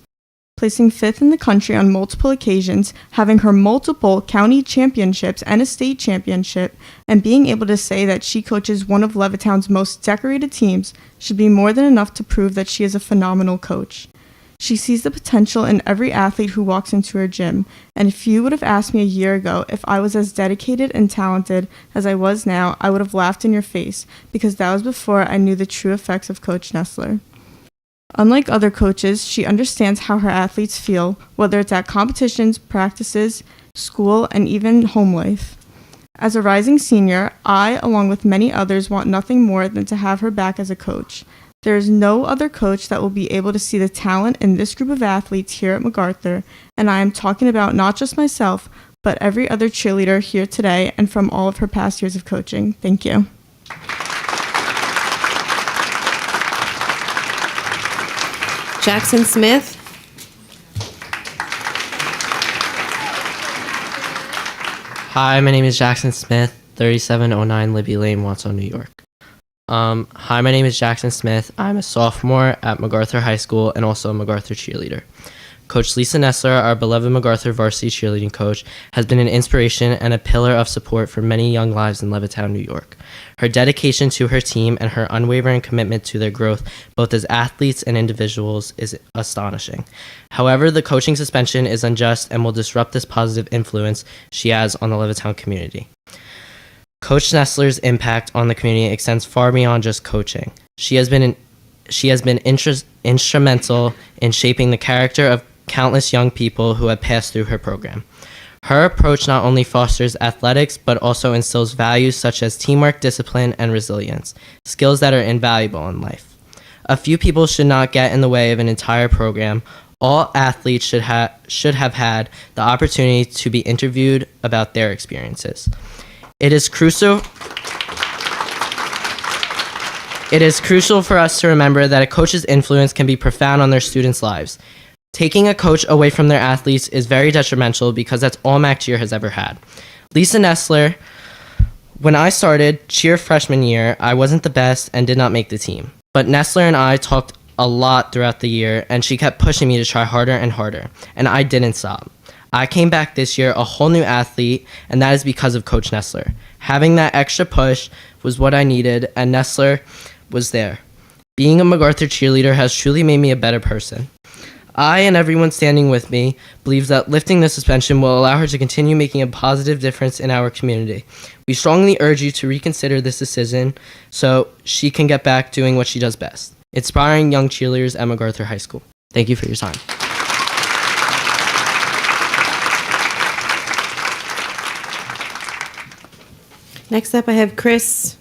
Placing 5th in the country on multiple occasions, having her multiple county championships and a state championship, and being able to say that she coaches one of Levittown's most decorated teams should be more than enough to prove that she is a phenomenal coach. She sees the potential in every athlete who walks into her gym, and if you would have asked me a year ago if I was as dedicated and talented as I was now, I would have laughed in your face, because that was before I knew the true effects of Coach Nestler. Unlike other coaches, she understands how her athletes feel, whether it's at competitions, practices, school, and even home life. As a rising senior, I, along with many others, want nothing more than to have her back as a coach. There is no other coach that will be able to see the talent in this group of athletes here at MacArthur, and I am talking about not just myself, but every other cheerleader here today and from all of her past years of coaching. Thank you. Jackson Smith. Hi, my name is Jackson Smith, 3709 Libby Lane, Watson, New York. Hi, my name is Jackson Smith. I'm a sophomore at MacArthur High School and also a MacArthur cheerleader. Coach Lisa Nessler, our beloved MacArthur varsity cheerleading coach, has been an inspiration and a pillar of support for many young lives in Levittown, New York. Her dedication to her team and her unwavering commitment to their growth, both as athletes and individuals, is astonishing. However, the coaching suspension is unjust and will disrupt this positive influence she has on the Levittown community. Coach Nessler's impact on the community extends far beyond just coaching. She has been instrumental in shaping the character of countless young people who have passed through her program. Her approach not only fosters athletics, but also instills values such as teamwork, discipline, and resilience, skills that are invaluable in life. A few people should not get in the way of an entire program. All athletes should have had the opportunity to be interviewed about their experiences. It is crucial for us to remember that a coach's influence can be profound on their students' lives. Taking a coach away from their athletes is very detrimental because that's all Mac Cheer has ever had. Lisa Nessler, when I started cheer freshman year, I wasn't the best and did not make the team. But Nessler and I talked a lot throughout the year, and she kept pushing me to try harder and harder, and I didn't stop. I came back this year a whole new athlete, and that is because of Coach Nessler. Having that extra push was what I needed, and Nessler was there. Being a MacArthur cheerleader has truly made me a better person. I and everyone standing with me believes that lifting the suspension will allow her to continue making a positive difference in our community. We strongly urge you to reconsider this decision so she can get back doing what she does best, inspiring young cheerleaders at MacArthur High School. Thank you for your time. Next up, I have Chris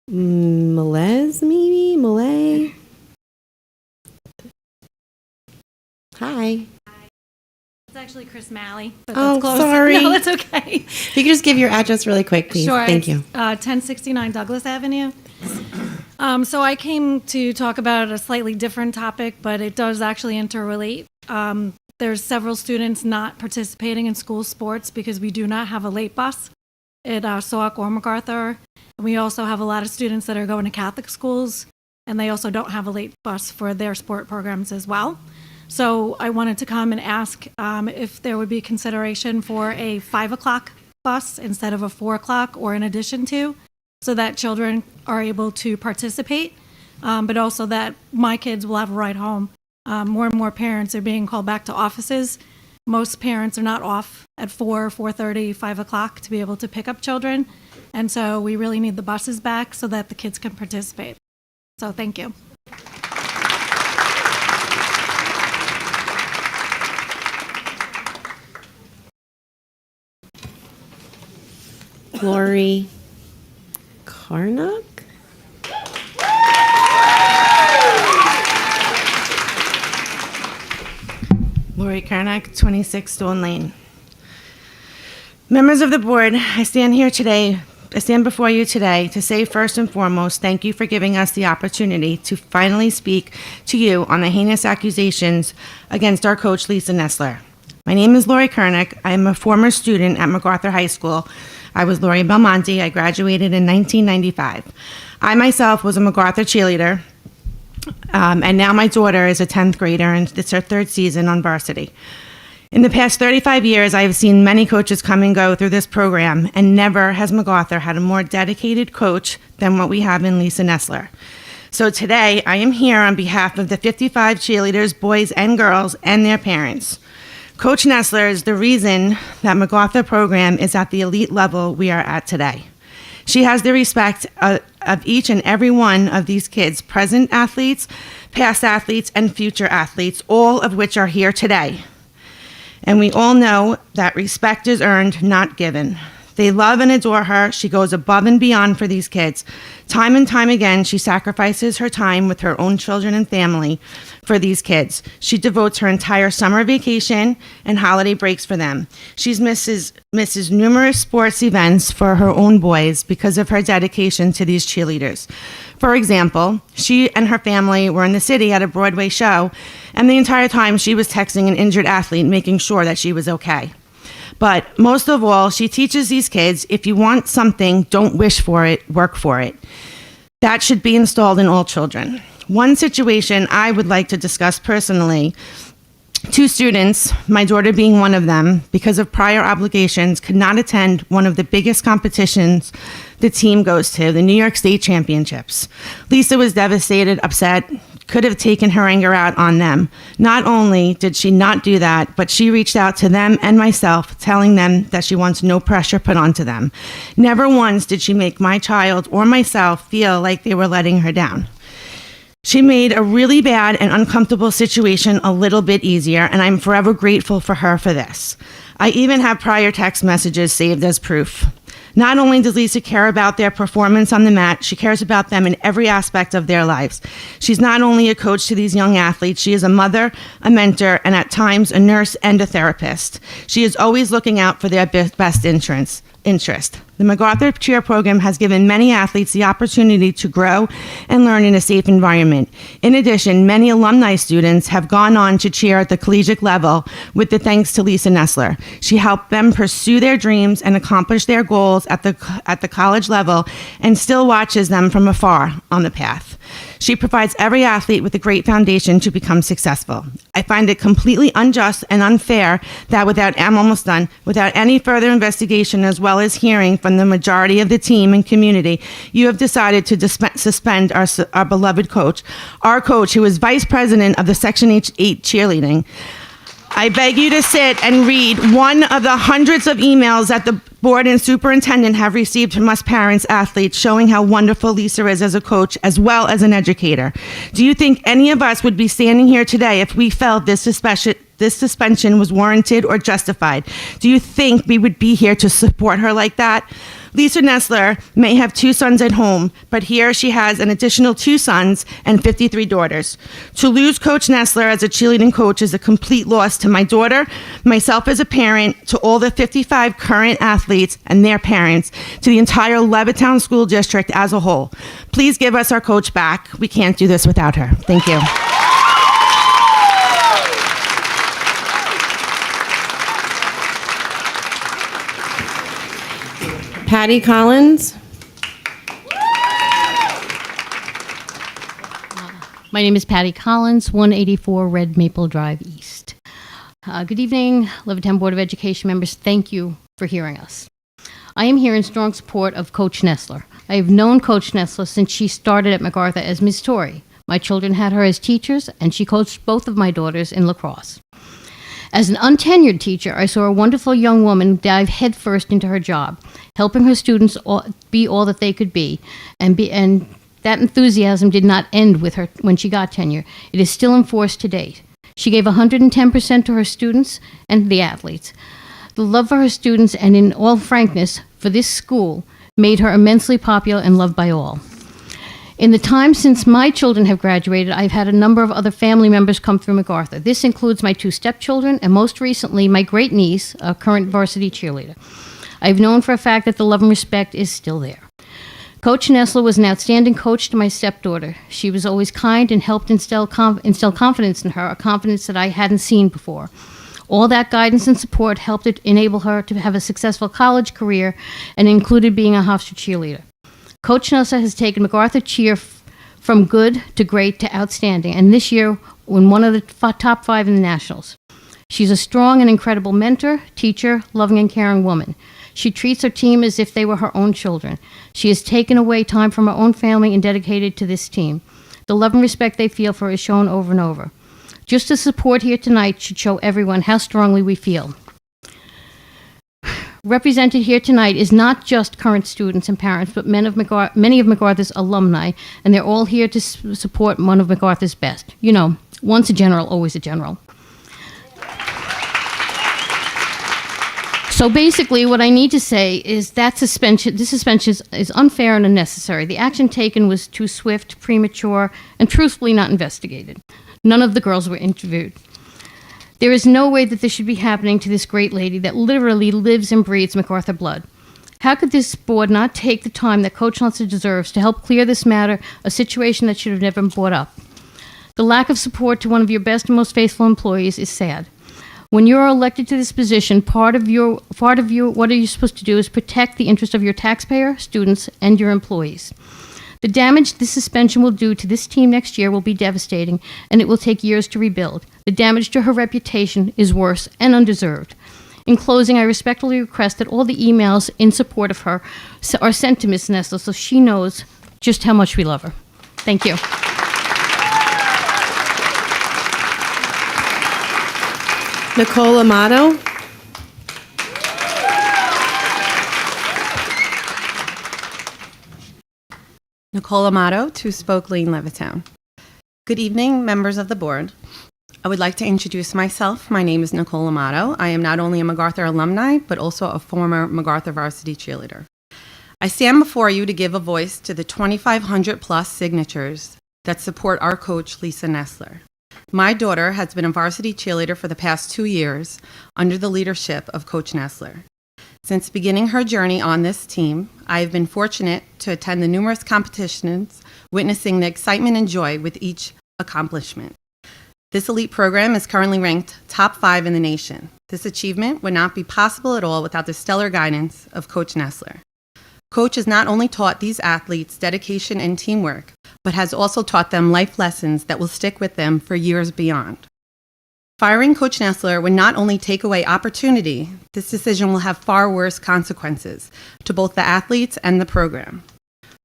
Malay. Hi. It's actually Chris Malley. But Oh, that's close. sorry. No, that's okay. If you could just give your address really quick, please. Sure. Thank you. 1069 Douglas Avenue. So I came to talk about a slightly different topic, but it does actually interrelate. There's several students not participating in school sports because we do not have a late bus at Sauk or MacArthur. And we also have a lot of students that are going to Catholic schools, and they also don't have a late bus for their sport programs as well. So I wanted to come and ask if there would be consideration for a 5 o'clock bus instead of a 4 o'clock or in addition to, so that children are able to participate, but also that my kids will have a ride home. More and more parents are being called back to offices. Most parents are not off at 4, 4:30, 5 o'clock to be able to pick up children. And so we really need the buses back so that the kids can participate. So thank you. Lori Karnock. Lori Karnock, 26 Stone Lane. Members of the board, I stand before you today to say first and foremost, thank you for giving us the opportunity to finally speak to you on the heinous accusations against our coach, Lisa Nessler. My name is Lori Karnock. I am a former student at MacArthur High School. I was Lori Belmonte. I graduated in 1995. I myself was a MacArthur cheerleader, and now my daughter is a 10th grader, and it's her third season on varsity. In the past 35 years, I have seen many coaches come and go through this program, and never has MacArthur had a more dedicated coach than what we have in Lisa Nessler. So today, I am here on behalf of the 55 cheerleaders, boys and girls, and their parents. Coach Nessler is the reason that MacArthur program is at the elite level we are at today. She has the respect of each and every one of these kids, present athletes, past athletes, and future athletes, all of which are here today. And we all know that respect is earned, not given. They love and adore her. She goes above and beyond for these kids. Time and time again, she sacrifices her time with her own children and family for these kids. She devotes her entire summer vacation and holiday breaks for them. She misses numerous sports events for her own boys because of her dedication to these cheerleaders. For example, she and her family were in the city at a Broadway show, and the entire time she was texting an injured athlete, making sure that she was okay. But most of all, she teaches these kids, if you want something, don't wish for it, work for it. That should be installed in all children. One situation I would like to discuss personally: 2 students, my daughter being one of them, because of prior obligations, could not attend one of the biggest competitions the team goes to, the New York State Championships. Lisa was devastated, upset, could have taken her anger out on them. Not only did she not do that, but she reached out to them and myself, telling them that she wants no pressure put onto them. Never once did she make my child or myself feel like they were letting her down. She made a really bad and uncomfortable situation a little bit easier, and I'm forever grateful for her for this. I even have prior text messages saved as proof. Not only does Lisa care about their performance on the mat, she cares about them in every aspect of their lives. She's not only a coach to these young athletes, she is a mother, a mentor, and at times a nurse and a therapist. She is always looking out for their best interest. The MacArthur Cheer Program has given many athletes the opportunity to grow and learn in a safe environment. In addition, many alumni students have gone on to cheer at the collegiate level with the thanks to Lisa Nessler. She helped them pursue their dreams and accomplish their goals at the college level, and still watches them from afar on the path. She provides every athlete with a great foundation to become successful. I find it completely unjust and unfair that without any further investigation, as well as hearing from the majority of the team and community, you have decided to suspend our beloved coach, our coach who is vice president of the Section 8 cheerleading. I beg you to sit and read one of the hundreds of emails that the board and superintendent have received from us parents, athletes, showing how wonderful Lisa is as a coach as well as an educator. Do you think any of us would be standing here today if we felt this suspension was warranted or justified? Do you think we would be here to support her like that? Lisa Nessler may have 2 sons at home, but here she has an additional 2 sons and 53 daughters. To lose Coach Nessler as a cheerleading coach is a complete loss to my daughter, myself as a parent, to all the 55 current athletes and their parents, to the entire Levittown School District as a whole. Please give us our coach back. We can't do this without her. Thank you. Patty Collins. My name is Patty Collins, 184 Red Maple Drive East. Good evening, Levittown Board of Education members. Thank you for hearing us. I am here in strong support of Coach Nessler. I have known Coach Nessler since she started at MacArthur as Ms. Torrey. My children had her as teachers, and she coached both of my daughters in lacrosse. As an untenured teacher, I saw a wonderful young woman dive headfirst into her job, helping her students be all that they could be, and that enthusiasm did not end with her when she got tenure. It is still in force to date. She gave 110% to her students and the athletes. The love for her students and, in all frankness, for this school made her immensely popular and loved by all. In the time since my children have graduated, I've had a number of other family members come through MacArthur. This includes my 2 stepchildren and, most recently, my great-niece, a current varsity cheerleader. I've known for a fact that the love and respect is still there. Coach Nessler was an outstanding coach to my stepdaughter. She was always kind and helped instill confidence in her, a confidence that I hadn't seen before. All that guidance and support helped enable her to have a successful college career and included being a Hofstra cheerleader. Coach Nessler has taken MacArthur Cheer from good to great to outstanding, and this year won one of the top 5 in the Nationals. She's a strong and incredible mentor, teacher, loving and caring woman. She treats her team as if they were her own children. She has taken away time from her own family and dedicated to this team. The love and respect they feel for her is shown over and over. Just the support here tonight should show everyone how strongly we feel. Represented here tonight is not just current students and parents, but many of MacArthur's alumni, and they're all here to support one of MacArthur's best. You know, once a general, always a general. So basically, what I need to say is that this suspension is unfair and unnecessary. The action taken was too swift, premature, and truthfully not investigated. None of the girls were interviewed. There is no way that this should be happening to this great lady that literally lives and breathes MacArthur blood. How could this board not take the time that Coach Nessler deserves to help clear this matter, a situation that should have never been brought up? The lack of support to one of your best and most faithful employees is sad. When you are elected to this position, part of your what are you supposed to do is protect the interest of your taxpayer, students, and your employees. The damage this suspension will do to this team next year will be devastating, and it will take years to rebuild. The damage to her reputation is worse and undeserved. In closing, I respectfully request that all the emails in support of her are sent to Ms. Nessler so she knows just how much we love her. Thank you. Nicole Amato. Nicole Amato, 2 Spoke Lane, Levittown. Good evening, members of the board. I would like to introduce myself. My name is Nicole Amato. I am not only a MacArthur alumni, but also a former MacArthur varsity cheerleader. I stand before you to give a voice to the 2,500 plus signatures that support our coach, Lisa Nessler. My daughter has been a varsity cheerleader for the past 2 years under the leadership of Coach Nessler. Since beginning her journey on this team, I have been fortunate to attend the numerous competitions, witnessing the excitement and joy with each accomplishment. This elite program is currently ranked top 5 in the nation. This achievement would not be possible at all without the stellar guidance of Coach Nessler. Coach has not only taught these athletes dedication and teamwork, but has also taught them life lessons that will stick with them for years beyond. Firing Coach Nessler would not only take away opportunity, this decision will have far worse consequences to both the athletes and the program.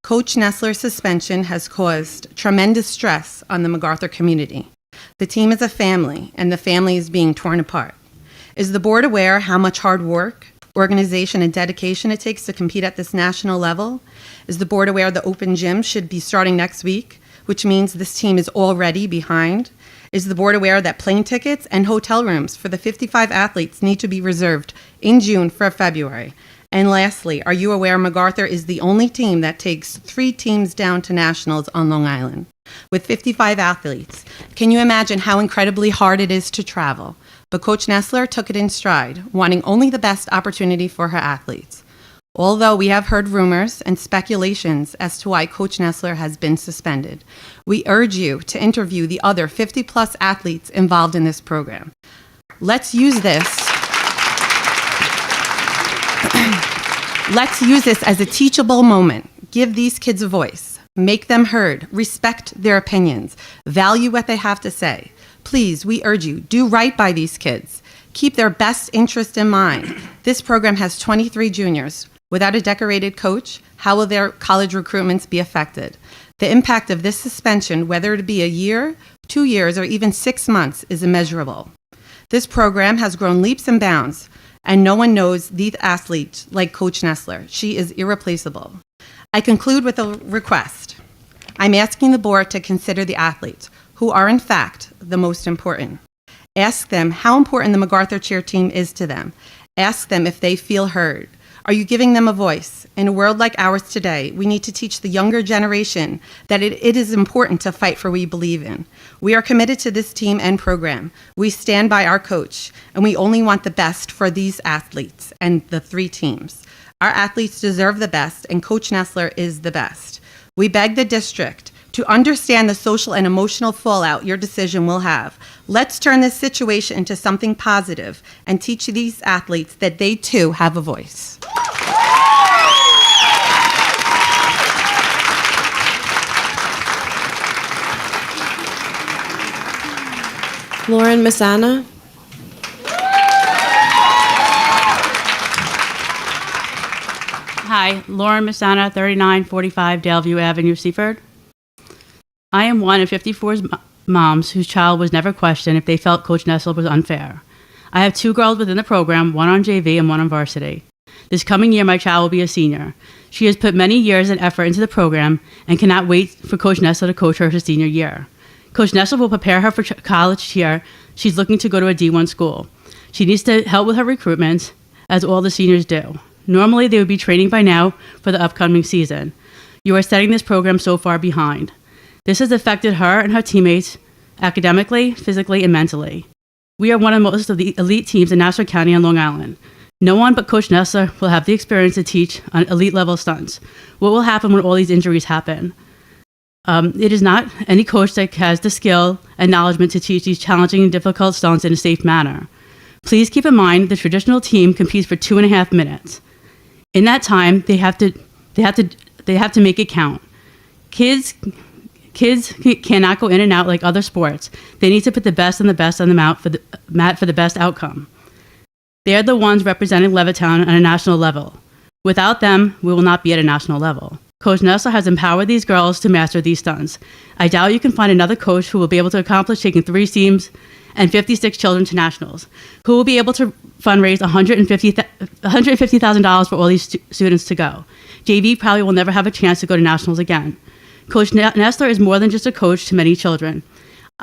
Coach Nessler's suspension has caused tremendous stress on the MacArthur community. The team is a family, and the family is being torn apart. Is the board aware how much hard work, organization, and dedication it takes to compete at this national level? Is the board aware the open gym should be starting next week, which means this team is already behind? Is the board aware that plane tickets and hotel rooms for the 55 athletes need to be reserved in June for February? And lastly, are you aware MacArthur is the only team that takes 3 teams down to nationals on Long Island with 55 athletes? Can you imagine how incredibly hard it is to travel? But Coach Nessler took it in stride, wanting only the best opportunity for her athletes. Although we have heard rumors and speculations as to why Coach Nessler has been suspended, we urge you to interview the other 50-plus athletes involved in this program. Let's use this. Let's use this as a teachable moment. Give these kids a voice. Make them heard. Respect their opinions. Value what they have to say. Please, we urge you, do right by these kids. Keep their best interest in mind. This program has 23 juniors. Without a decorated coach, how will their college recruitments be affected? The impact of this suspension, whether it be a year, 2 years, or even 6 months, is immeasurable. This program has grown leaps and bounds, and no one knows these athletes like Coach Nessler. She is irreplaceable. I conclude with a request. I'm asking the board to consider the athletes, who are in fact the most important. Ask them how important the MacArthur cheer team is to them. Ask them if they feel heard. Are you giving them a voice? In a world like ours today, we need to teach the younger generation that it is important to fight for what we believe in. We are committed to this team and program. We stand by our coach, and we only want the best for these athletes and the 3 teams. Our athletes deserve the best, and Coach Nessler is the best. We beg the district to understand the social and emotional fallout your decision will have. Let's turn this situation into something positive and teach these athletes that they too have a voice. Lauren Masana. Hi, Lauren Masana, 3945 Daleview Avenue, Seaford. I am one of 54 moms whose child was never questioned if they felt Coach Nessler was unfair. I have 2 girls within the program, one on JV and one on varsity. This coming year, my child will be a senior. She has put many years and effort into the program and cannot wait for Coach Nessler to coach her senior year. Coach Nessler will prepare her for college cheer. She's looking to go to a D1 school. She needs to help with her recruitment, as all the seniors do. Normally, they would be training by now for the upcoming season. You are setting this program so far behind. This has affected her and her teammates academically, physically, and mentally. We are one of most of the elite teams in Nassau County and Long Island. No one but Coach Nessler will have the experience to teach on elite level stunts. What will happen when all these injuries happen? It is not any coach that has the skill and knowledge to teach these challenging and difficult stunts in a safe manner. Please keep in mind the traditional team competes for 2.5 minutes. In that time, they have to make it count. Kids cannot go in and out like other sports. They need to put the best on the mat for the best outcome. They are the ones representing Levittown on a national level. Without them, we will not be at a national level. Coach Nessler has empowered these girls to master these stunts. I doubt you can find another coach who will be able to accomplish taking 3 teams and 56 children to nationals, who will be able to fundraise $150,000 for all these students to go. JV probably will never have a chance to go to nationals again. Coach Nessler is more than just a coach to many children.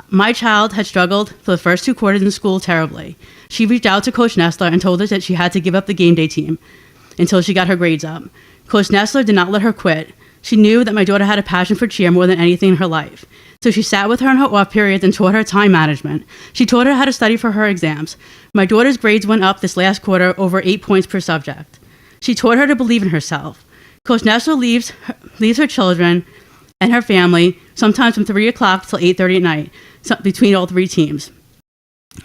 My child had struggled for the first 2 quarters in school terribly. She reached out to Coach Nessler and told her that she had to give up the game day team until she got her grades up. Coach Nessler did not let her quit. She knew that my daughter had a passion for cheer more than anything in her life. So she sat with her in her off periods and taught her time management. She taught her how to study for her exams. My daughter's grades went up this last quarter over 8 points per subject. She taught her to believe in herself. Coach Nessler leaves her children and her family sometimes from 3 o'clock till 8:30 at night between all 3 teams.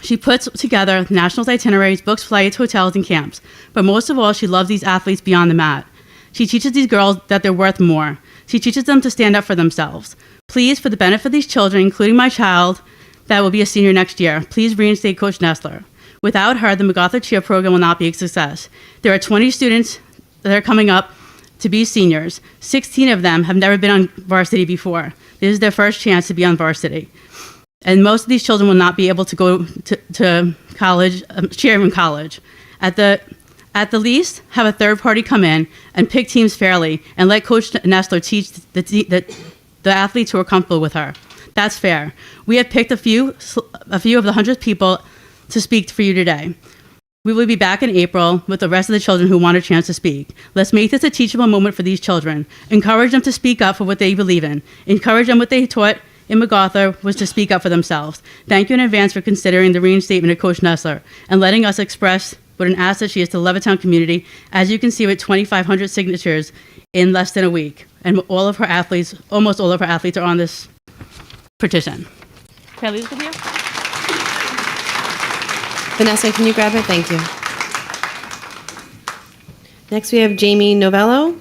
She puts together nationals itineraries, books flights, hotels, and camps. But most of all, she loves these athletes beyond the mat. She teaches these girls that they're worth more. She teaches them to stand up for themselves. Please, for the benefit of these children, including my child that will be a senior next year, please reinstate Coach Nessler. Without her, the MacArthur Cheer program will not be a success. There are 20 students that are coming up to be seniors. 16 of them have never been on varsity before. This is their first chance to be on varsity. And most of these children will not be able to go to college, cheer in college. At the least, have a third party come in and pick teams fairly and let Coach Nessler teach the athletes who are comfortable with her. That's fair. We have picked a few of the 100 people to speak for you today. We will be back in April with the rest of the children who want a chance to speak. Let's make this a teachable moment for these children. Encourage them to speak up for what they believe in. Encourage them what they taught in MacArthur was to speak up for themselves. Thank you in advance for considering the reinstatement of Coach Nessler and letting us express what an asset she is to the Levittown community, as you can see with 2,500 signatures in less than a week. And almost all of her athletes are on this petition. Can I leave this with you? Vanessa, can you grab it? Thank you. Next, we have Jamie Novello.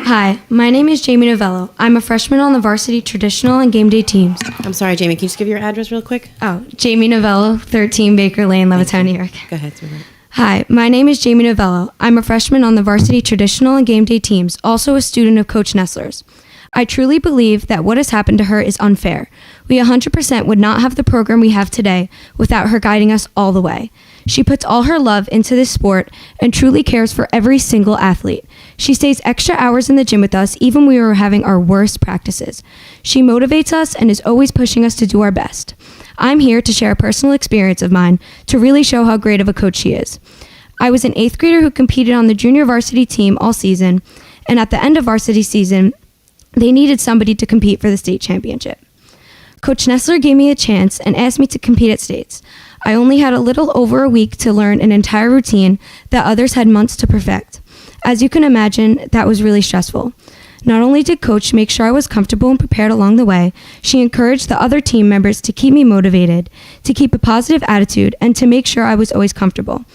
Hi, my name is Jamie Novello. I'm a freshman on the varsity traditional and game day teams. I'm sorry, Jamie, can you just give your address real quick? Oh, Jamie Novello, 13 Baker Lane, Levittown, New York. Go ahead, sweetheart. Hi, my name is Jamie Novello. I'm a freshman on the varsity traditional and game day teams, also a student of Coach Nessler's. I truly believe that what has happened to her is unfair. We 100% would not have the program we have today without her guiding us all the way. She puts all her love into this sport and truly cares for every single athlete. She stays extra hours in the gym with us even when we were having our worst practices. She motivates us and is always pushing us to do our best. I'm here to share a personal experience of mine to really show how great of a coach she is. I was an 8th grader who competed on the junior varsity team all season, and at the end of varsity season, they needed somebody to compete for the state championship. Coach Nessler gave me a chance and asked me to compete at states. I only had a little over a week to learn an entire routine that others had months to perfect. As you can imagine, that was really stressful. Not only did Coach make sure I was comfortable and prepared along the way, she encouraged the other team members to keep me motivated, to keep a positive attitude, and to make sure I was always comfortable.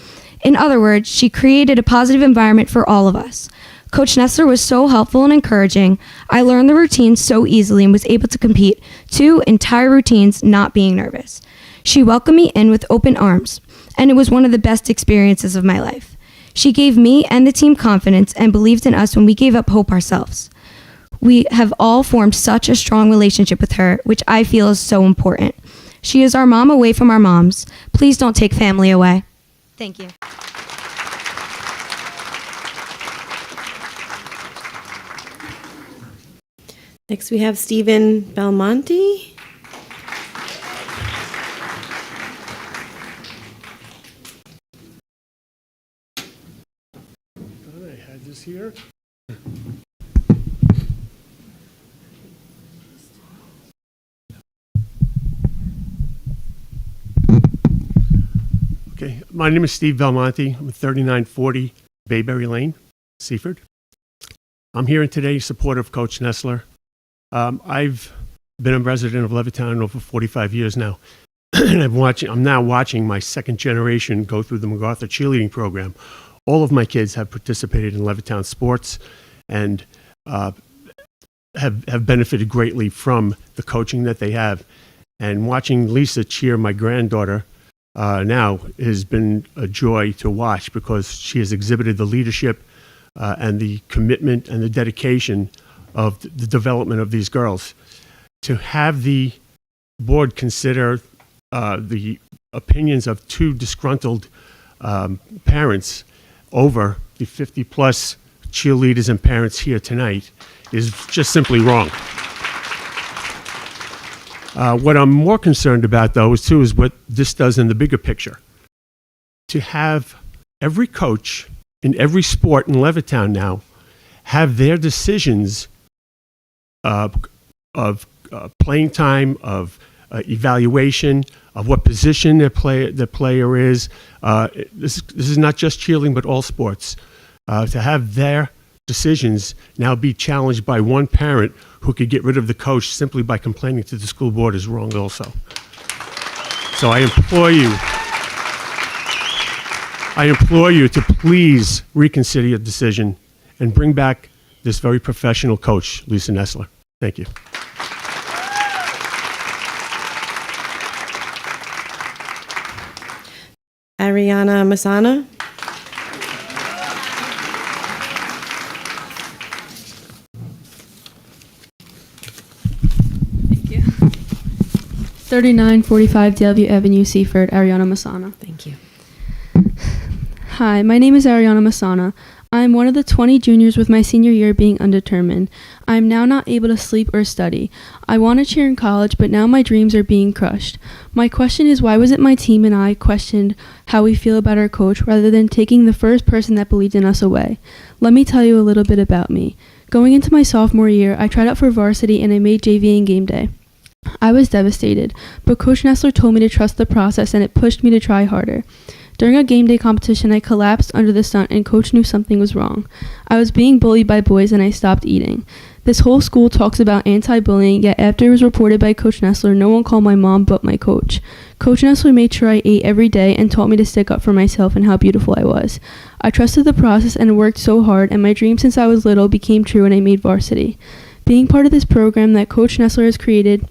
In other words, she created a positive environment for all of us. Coach Nessler was so helpful and encouraging. I learned the routine so easily and was able to compete 2 entire routines not being nervous. She welcomed me in with open arms, and it was one of the best experiences of my life. She gave me and the team confidence and believed in us when we gave up hope ourselves. We have all formed such a strong relationship with her, which I feel is so important. She is our mom away from our moms. Please don't take family away. Thank you. Next, we have Stephen Belmonte. I had this here. Okay, my name is Steve Belmonte. I'm at 3940 Bayberry Lane, Seaford. I'm here today in support of Coach Nessler. I've been a resident of Levittown over 45 years now, and I'm now watching my second generation go through the MacArthur cheerleading program. All of my kids have participated in Levittown sports and have benefited greatly from the coaching that they have. And watching Lisa cheer my granddaughter now has been a joy to watch because she has exhibited the leadership and the commitment and the dedication of the development of these girls. To have the board consider the opinions of two disgruntled parents over the 50-plus cheerleaders and parents here tonight is just simply wrong. What I'm more concerned about, though, is what this does in the bigger picture. To have every coach in every sport in Levittown now have their decisions of playing time, of evaluation, of what position the player is. This is not just cheerleading, but all sports. To have their decisions now be challenged by one parent who could get rid of the coach simply by complaining to the school board is wrong also. So I implore you to please reconsider your decision and bring back this very professional coach, Lisa Nessler. Thank you. Ariana Masana. Thank you. 3945 Daleview Avenue, Seaford, Ariana Masana. Thank you. Hi, my name is Ariana Masana. I am one of the 20 juniors with my senior year being undetermined. I am now not able to sleep or study. I want to cheer in college, but now my dreams are being crushed. My question is, why wasn't my team and I questioned how we feel about our coach rather than taking the first person that believed in us away? Let me tell you a little bit about me. Going into my sophomore year, I tried out for varsity and I made JV in game day. I was devastated, but Coach Nessler told me to trust the process and it pushed me to try harder. During a game day competition, I collapsed under the stunt and coach knew something was wrong. I was being bullied by boys and I stopped eating. This whole school talks about anti-bullying, yet after it was reported by Coach Nessler, no one called my mom but my coach. Coach Nessler made sure I ate every day and taught me to stick up for myself and how beautiful I was. I trusted the process and worked so hard, and my dream since I was little became true and I made varsity. Being part of this program that Coach Nessler has created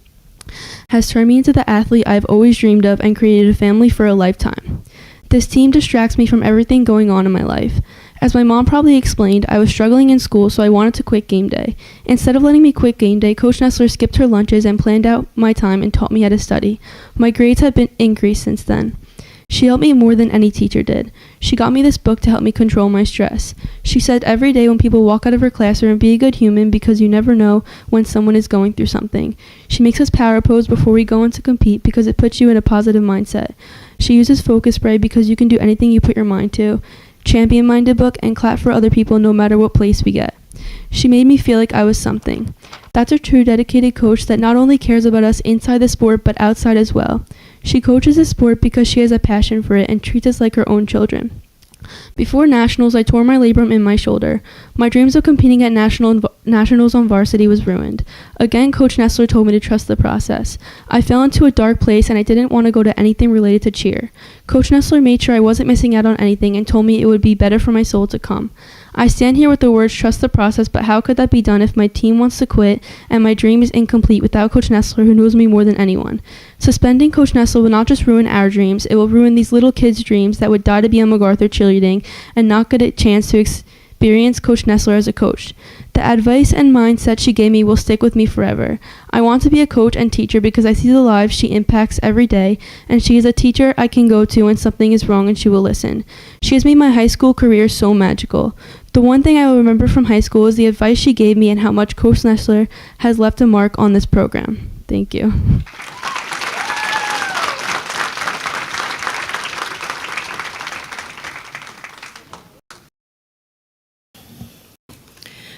has turned me into the athlete I've always dreamed of and created a family for a lifetime. This team distracts me from everything going on in my life. As my mom probably explained, I was struggling in school, so I wanted to quit game day. Instead of letting me quit game day, Coach Nessler skipped her lunches and planned out my time and taught me how to study. My grades have been increased since then. She helped me more than any teacher did. She got me this book to help me control my stress. She said every day when people walk out of her classroom, be a good human because you never know when someone is going through something. She makes us power pose before we go in to compete because it puts you in a positive mindset. She uses focus spray because you can do anything you put your mind to. Champion-minded book and clap for other people no matter what place we get. She made me feel like I was something. That's a true dedicated coach that not only cares about us inside the sport but outside as well. She coaches the sport because she has a passion for it and treats us like her own children. Before nationals, I tore my labrum in my shoulder. My dreams of competing at nationals on varsity was ruined. Again, Coach Nessler told me to trust the process. I fell into a dark place and I didn't want to go to anything related to cheer. Coach Nessler made sure I wasn't missing out on anything and told me it would be better for my soul to come. I stand here with the words trust the process, but how could that be done if my team wants to quit and my dream is incomplete without Coach Nessler, who knows me more than anyone? Suspending Coach Nessler will not just ruin our dreams, it will ruin these little kids' dreams that would die to be on MacArthur cheerleading and not get a chance to experience Coach Nessler as a coach. The advice and mindset she gave me will stick with me forever. I want to be a coach and teacher because I see the lives she impacts every day, and she is a teacher I can go to when something is wrong and she will listen. She has made my high school career so magical. The one thing I will remember from high school is the advice she gave me and how much Coach Nessler has left a mark on this program. Thank you.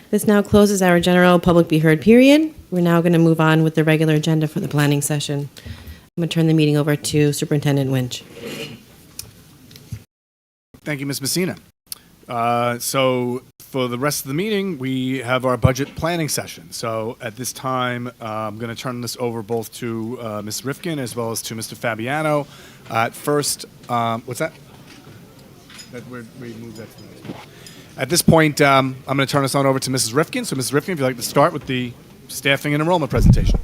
This now closes our general public be heard period. We're now going to move on with the regular agenda for the planning session. I'm going to turn the meeting over to Superintendent Winch. Thank you, Ms. Messina. So for the rest of the meeting, we have our budget planning session. So at this time, I'm going to turn this over both to Ms. Rifkin as well as to Mr. Fabiano. At first, what's that? We moved that to the next one. At this point, I'm going to turn this on over to Mrs. Rifkin. So Mrs. Rifkin, if you'd like to start with the staffing and enrollment presentation.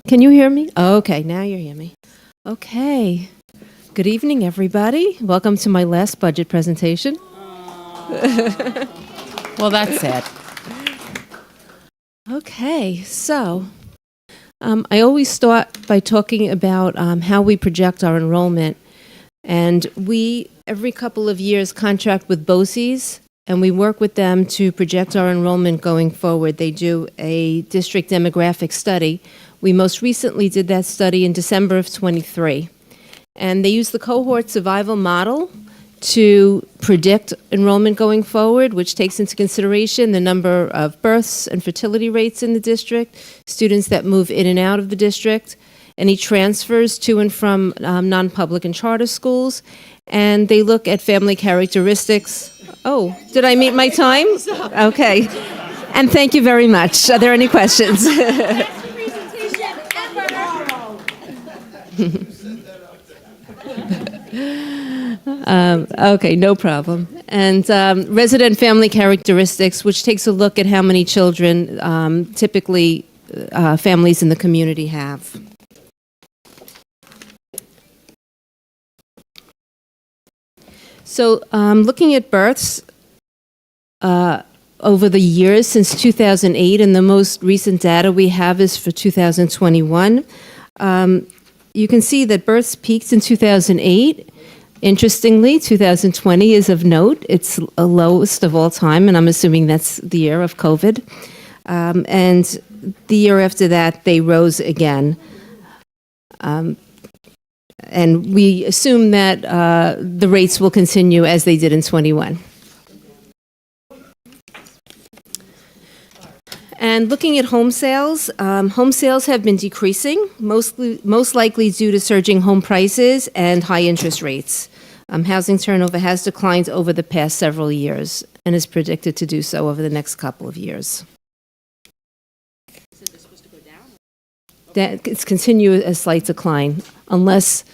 Can you hear me? Okay, now you hear me. Okay. Good evening, everybody. Welcome to my last budget presentation. Well, that's sad. Okay, so I always start by talking about how we project our enrollment. And we, every couple of years, contract with BOCES, and we work with them to project our enrollment going forward. They do a district demographic study. We most recently did that study in December of 23. And they use the cohort survival model to predict enrollment going forward, which takes into consideration the number of births and fertility rates in the district, students that move in and out of the district, any transfers to and from non-public and charter schools, and they look at family characteristics. Oh, did I meet my time? Okay. And thank you very much. Are there any questions? Okay, no problem. And resident family characteristics, which takes a look at how many children typically families in the community have. So looking at births over the years since 2008, and the most recent data we have is for 2021, you can see that births peaked in 2008. Interestingly, 2020 is of note. It's the lowest of all time, and I'm assuming that's the year of COVID. And the year after that, they rose again. And we assume that the rates will continue as they did in 21. And looking at home sales have been decreasing, most likely due to surging home prices and high interest rates. Housing turnover has declined over the past several years and is predicted to do so over the next couple of years. That it's continued a slight decline unless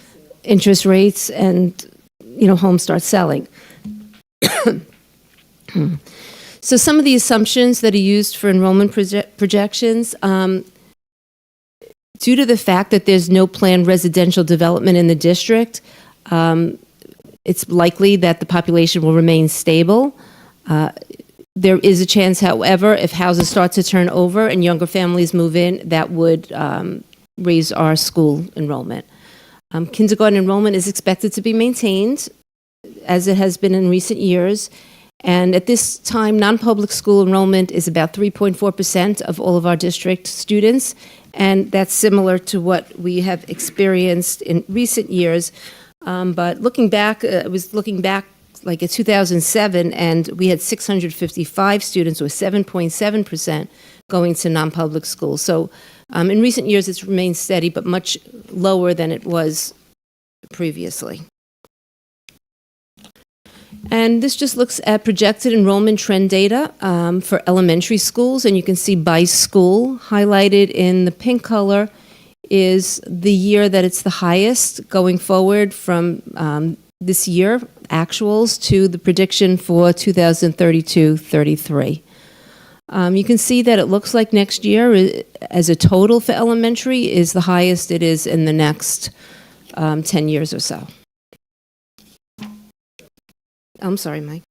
interest rates and homes start selling. So some of the assumptions that are used for enrollment projections, due to the fact that there's no planned residential development in the district, it's likely that the population will remain stable. There is a chance, however, if houses start to turn over and younger families move in, that would raise our school enrollment. Kindergarten enrollment is expected to be maintained as it has been in recent years. And at this time, non-public school enrollment is about 3.4% of all of our district students. And that's similar to what we have experienced in recent years. But looking back, I was looking back like at 2007, and we had 655 students, or 7.7%, going to non-public schools. So in recent years, it's remained steady, but much lower than it was previously. And this just looks at projected enrollment trend data for elementary schools, and you can see by school. Highlighted in the pink color is the year that it's the highest going forward from this year, actuals, to the prediction for 2032-33. You can see that it looks like next year, as a total for elementary, is the highest it is in the next 10 years or so. I'm sorry, Mike.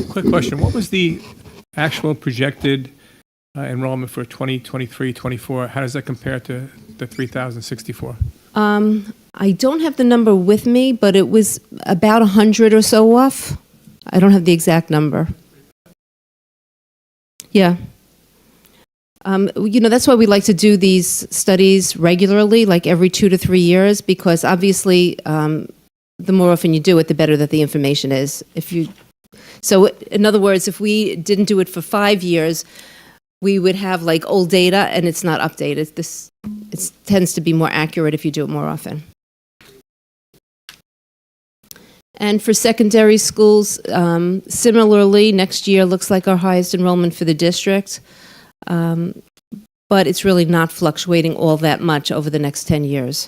Quick question. What was the actual projected enrollment for 2023-24? How does that compare to the 3,064? I don't have the number with me, but it was about 100 or so off. I don't have the exact number. Yeah. That's why we like to do these studies regularly, like every 2 to 3 years, because obviously the more often you do it, the better that the information is. So in other words, if we didn't do it for 5 years, we would have like old data and it's not updated. It tends to be more accurate if you do it more often. And for secondary schools, similarly, next year looks like our highest enrollment for the district, but it's really not fluctuating all that much over the next 10 years.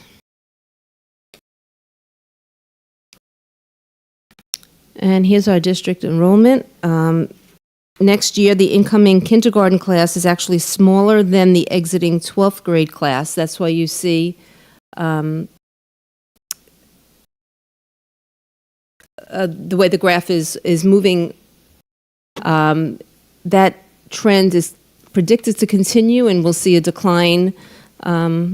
And here's our district enrollment. Next year, the incoming kindergarten class is actually smaller than the exiting 12th grade class. That's why you see the way the graph is moving. That trend is predicted to continue, and we'll see a decline,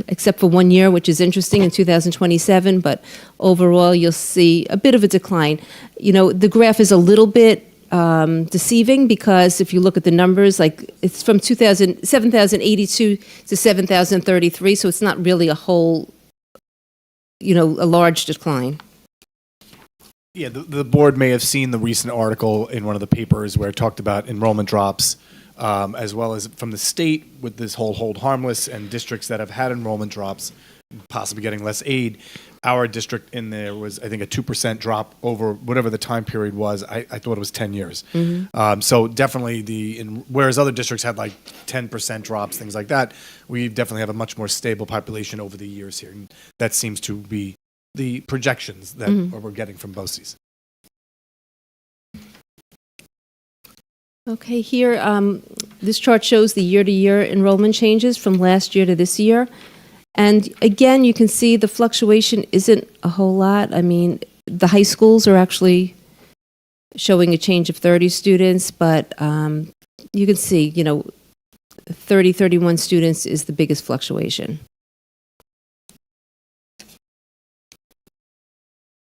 except for 1 year, which is interesting, in 2027. But overall, you'll see a bit of a decline. The graph is a little bit deceiving, because if you look at the numbers, like it's from 7,082 to 7,033, so it's not really a whole, a large decline. Yeah, the board may have seen the recent article in one of the papers where it talked about enrollment drops, as well as from the state with this whole hold harmless and districts that have had enrollment drops, possibly getting less aid. Our district in there was, I think, a 2% drop over whatever the time period was. I thought it was 10 years. Mm-hmm. So definitely whereas other districts had like 10% drops, things like that, we definitely have a much more stable population over the years here. And that seems to be the projections that we're getting from BOCES. Okay, here, this chart shows the year-to-year enrollment changes from last year to this year. And again, you can see the fluctuation isn't a whole lot. I mean, the high schools are actually showing a change of 30 students, but you can see, 30, 31 students is the biggest fluctuation.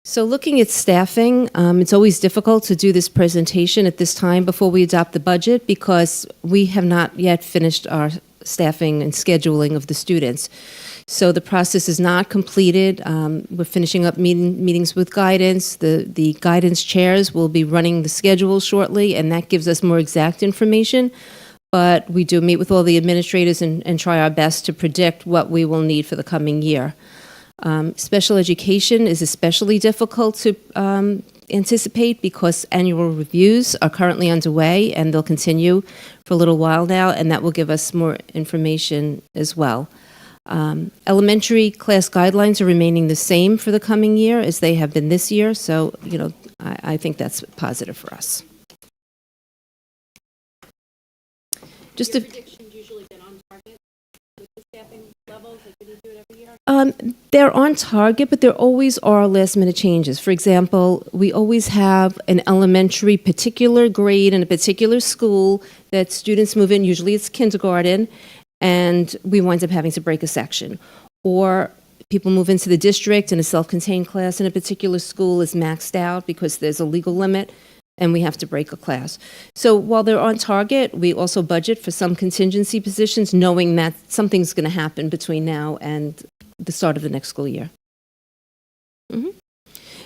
So looking at staffing, it's always difficult to do this presentation at this time before we adopt the budget, because we have not yet finished our staffing and scheduling of the students. So the process is not completed. We're finishing up meetings with guidance. The guidance chairs will be running the schedule shortly, and that gives us more exact information. But we do meet with all the administrators and try our best to predict what we will need for the coming year. Special education is especially difficult to anticipate, because annual reviews are currently underway, and they'll continue for a little while now, and that will give us more information as well. Elementary class guidelines are remaining the same for the coming year as they have been this year, so I think that's positive for us. Just a predictions usually been on target with the staffing levels, like we do it every year. They're on target, but there always are last-minute changes. For example, we always have an elementary particular grade in a particular school that students move in. Usually it's kindergarten, and we wind up having to break a section. Or people move into the district, and a self-contained class in a particular school is maxed out because there's a legal limit, and we have to break a class. So while they're on target, we also budget for some contingency positions, knowing that something's going to happen between now and the start of the next school year.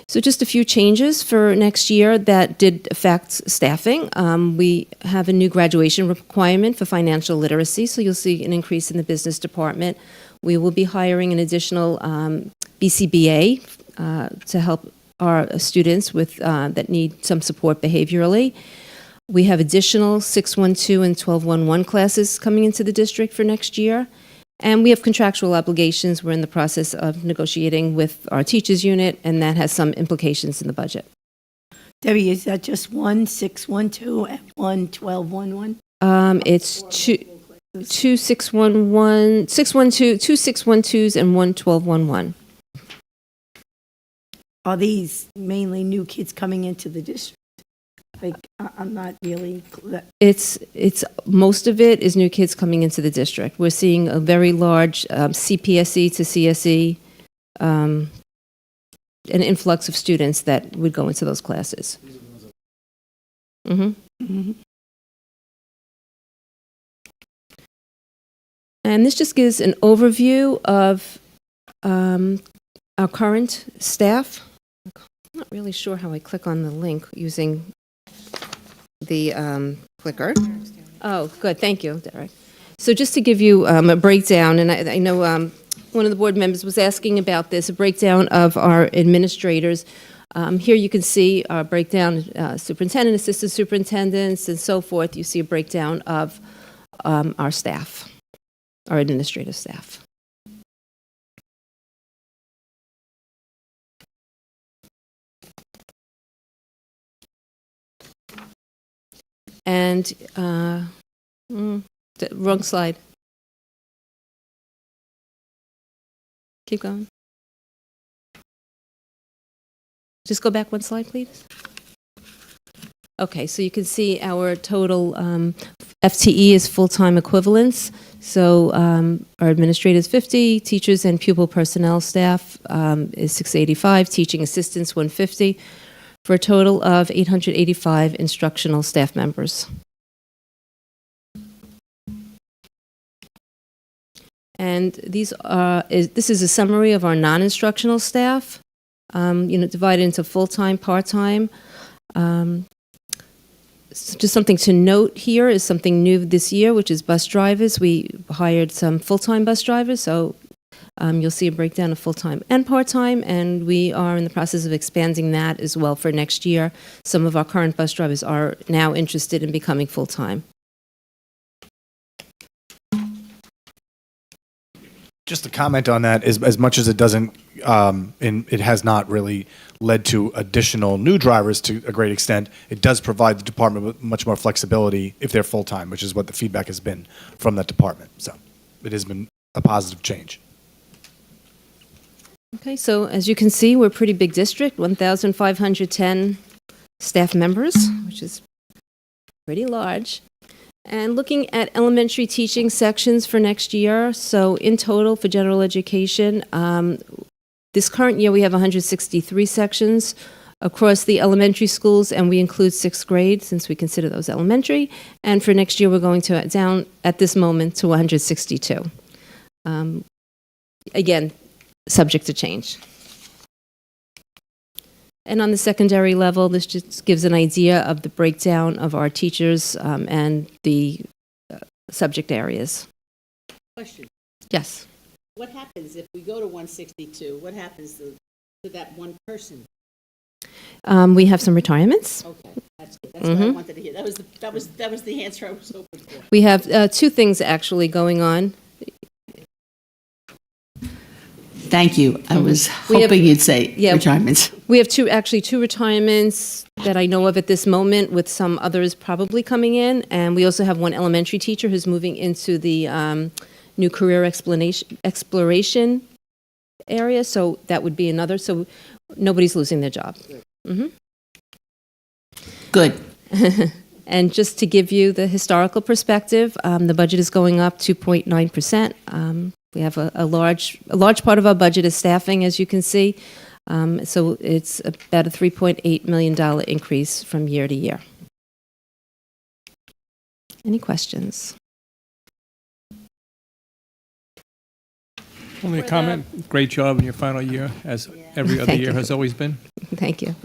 So just a few changes for next year that did affect staffing. We have a new graduation requirement for financial literacy, so you'll see an increase in the business department. We will be hiring an additional BCBA to help our students with that need some support behaviorally. We have additional 612 and 1211 classes coming into the district for next year. And we have contractual obligations. We're in the process of negotiating with our teachers unit, and that has some implications in the budget. Debbie, is that just 1612 and 1211? It's 2611, 612, 2612s and 1211. Are these mainly new kids coming into the district? Like, I'm not really. It's most of it is new kids coming into the district. We're seeing a very large CPSE to CSE, an influx of students that would go into those classes. And this just gives an overview of our current staff. I'm not really sure how I click on the link using the clicker. Oh, good. Thank you, Derek. So just to give you a breakdown, and I know one of the board members was asking about this, a breakdown of our administrators. Here you can see our breakdown, superintendent, assistant superintendents, and so forth. You see a breakdown of our staff, our administrative staff. And, wrong slide. Keep going. Just go back one slide, please. Okay, so you can see our total FTE is full-time equivalents. So our administrators 50, teachers and pupil personnel staff is 685, teaching assistants 150. For a total of 885 instructional staff members. And these are, this is a summary of our non-instructional staff, divided into full-time, part-time. Just something to note here is something new this year, which is bus drivers. We hired some full-time bus drivers, so you'll see a breakdown of full-time and part-time, and we are in the process of expanding that as well for next year. Some of our current bus drivers are now interested in becoming full-time. Just to comment on that, as much as it doesn't, it has not really led to additional new drivers to a great extent, it does provide the department with much more flexibility if they're full-time, which is what the feedback has been from that department. So it has been a positive change. Okay, so as you can see, we're a pretty big district, 1,510 staff members, which is pretty large. And looking at elementary teaching sections for next year, so in total for general education, this current year we have 163 sections across the elementary schools, and we include 6th grade since we consider those elementary. And for next year, we're going to down at this moment to 162. Again, subject to change. And on the secondary level, this just gives an idea of the breakdown of our teachers and the subject areas. Question. Yes. What happens if we go to 162? What happens to that one person? We have some retirements. Okay, that's good. That's what I wanted to hear. That was the answer I was hoping for. We have two things actually going on. Thank you. I was hoping you'd say retirements. We have two retirements that I know of at this moment, with some others probably coming in. And we also have one elementary teacher who's moving into the new career exploration area, so that would be another, so nobody's losing their job. Good. And just to give you the historical perspective, the budget is going up 2.9%. We have a large part of our budget is staffing, as you can see. So it's about a $3.8 million increase from year to year. Any questions? Only a comment. Great job in your final year, as every other Thank year you. has always been. Thank you.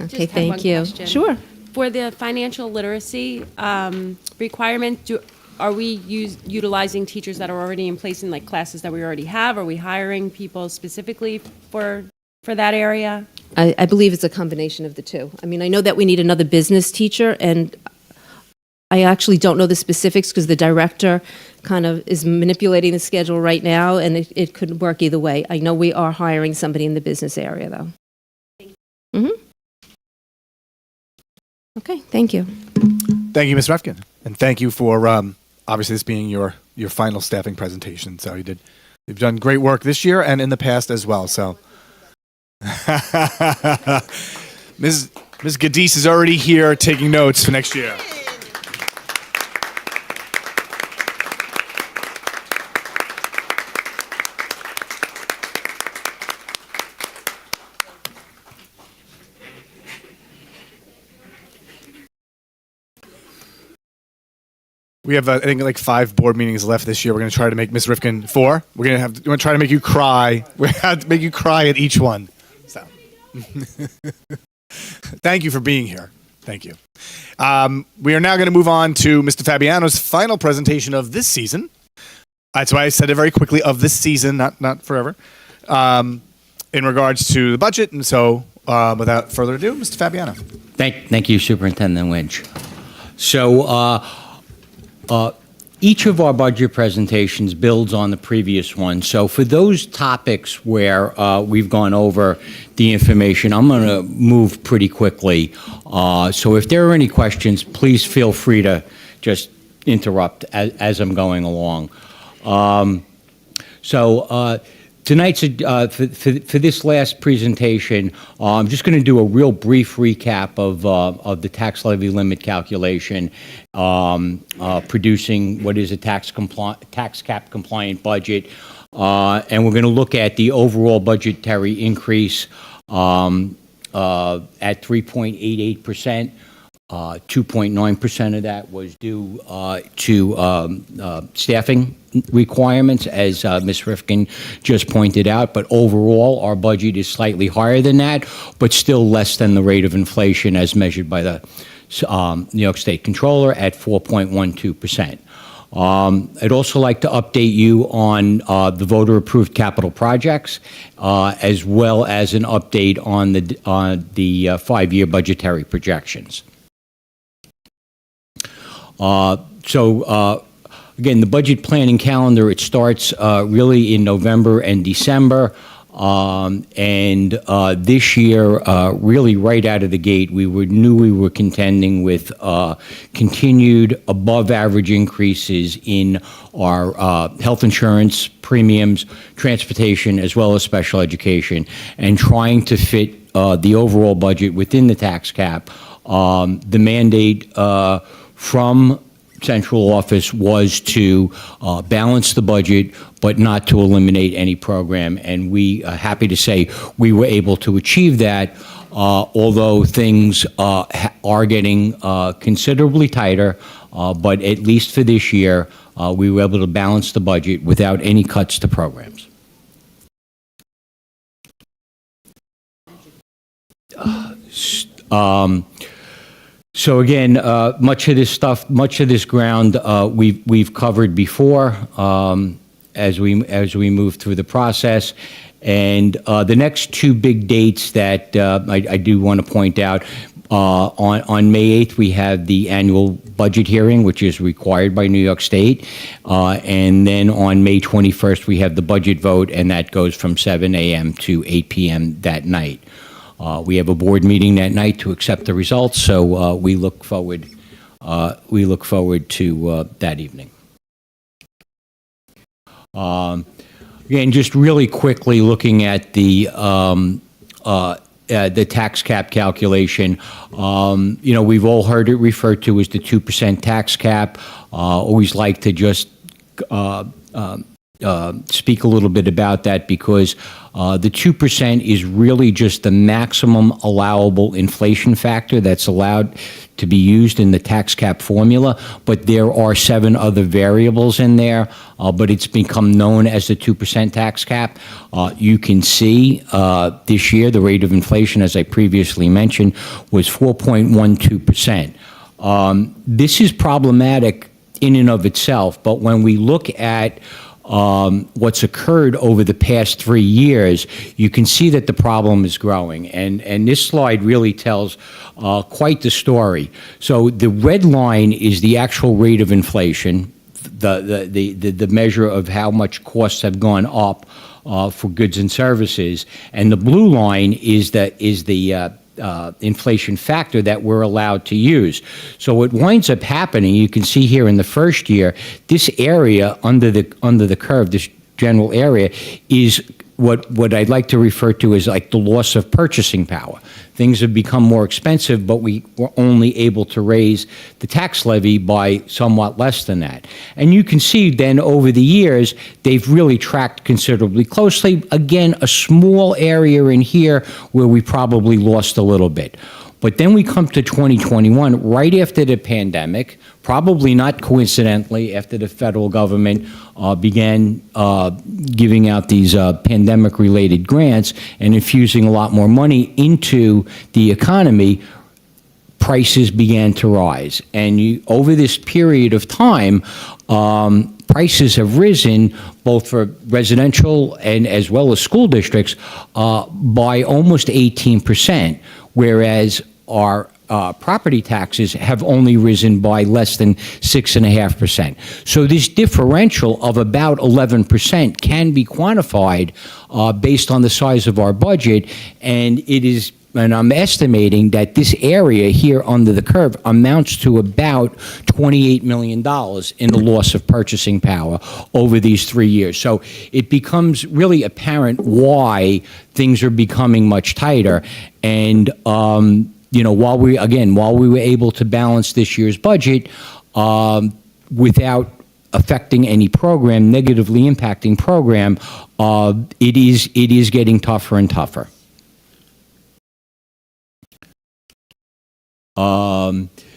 Okay, thank you. Sure. For the financial literacy requirement, are we utilizing teachers that are already in place in like classes that we already have? Are we hiring people specifically for that area? I believe it's a combination of the two. I mean, I know that we need another business teacher, and I actually don't know the specifics because the director kind of is manipulating the schedule right now, and it could work either way. I know we are hiring somebody in the business area, though. Okay, thank you. Thank you, Ms. Refkin. And thank you for, obviously, this being your final staffing presentation. So you've done great work this year and in the past as well. So Ms. Gadis is already here taking notes for next year. We have, I think, like 5 board meetings left this year. We're going to try to make Ms. Rifkin 4. We're going to try to make you cry. We have to make you cry at each one. So, thank you for being here. Thank you. We are now going to move on to Mr. Fabiano's final presentation of this season. That's why I said it very quickly, of this season, not forever, in regards to the budget. And so, without further ado, Mr. Fabiano. Thank you, Superintendent Lynch. So, each of our budget presentations builds on the previous one. So for those topics where we've gone over the information, I'm going to move pretty quickly. So if there are any questions, please feel free to just interrupt as I'm going along. Tonight's for this last presentation, I'm just going to do a real brief recap of the tax levy limit calculation, producing what is a tax cap compliant budget, and we're going to look at the overall budgetary increase at 3.88%. 2.9% of that was due to staffing requirements, as Ms. Rifkin just pointed out. But overall, our budget is slightly higher than that, but still less than the rate of inflation as measured by the New York State Comptroller at 4.12%. I'd also like to update you on the voter-approved capital projects, as well as an update on the 5-year budgetary projections. Again, the budget planning calendar, it starts really in November and December. This year, really right out of the gate, we knew we were contending with continued above-average increases in our health insurance premiums, transportation, as well as special education, and trying to fit the overall budget within the tax cap. The mandate from central office was to balance the budget, but not to eliminate any program. And we happy to say we were able to achieve that, although things are getting considerably tighter. But at least for this year, we were able to balance the budget without any cuts to programs. So again, much of this ground we've covered before as we move through the process. And the next 2 big dates that I do want to point out, on May 8th, we have the annual budget hearing, which is required by New York State. And then on May 21st, we have the budget vote, and that goes from 7 a.m. to 8 p.m. that night. We have a board meeting that night to accept the results, so we look forward we look forward to that evening. Again, just really quickly looking at the tax cap calculation. We've all heard it referred to as the 2% tax cap. Always like to just speak a little bit about that because the 2% is really just the maximum allowable inflation factor that's allowed to be used in the tax cap formula, but there are 7 other variables in there, but it's become known as the 2% tax cap. You can see this year the rate of inflation, as I previously mentioned, was 4.12%. This is problematic in and of itself, but when we look at what's occurred over the past 3 years, you can see that the problem is growing. And this slide really tells quite the story. So the red line is the actual rate of inflation, the measure of how much costs have gone up for goods and services. And the blue line is the inflation factor that we're allowed to use. So what winds up happening, you can see here in the first year, this area under the curve, this general area, is what I'd like to refer to as like the loss of purchasing power. Things have become more expensive, but we were only able to raise the tax levy by somewhat less than that. And you can see then over the years, they've really tracked considerably closely. Again, a small area in here where we probably lost a little bit. But then we come to 2021, right after the pandemic, probably not coincidentally, after the federal government began giving out these pandemic-related grants and infusing a lot more money into the economy, prices began to rise. And over this period of time, prices have risen both for residential and as well as school districts by almost 18%, whereas our property taxes have only risen by less than 6.5%. So this differential of about 11% can be quantified based on the size of our budget, and I'm estimating that this area here under the curve amounts to about $28 million in the loss of purchasing power over these 3 years. So it becomes really apparent why things are becoming much tighter. And while we were able to balance this year's budget without affecting any program, negatively impacting program, it is getting tougher and tougher.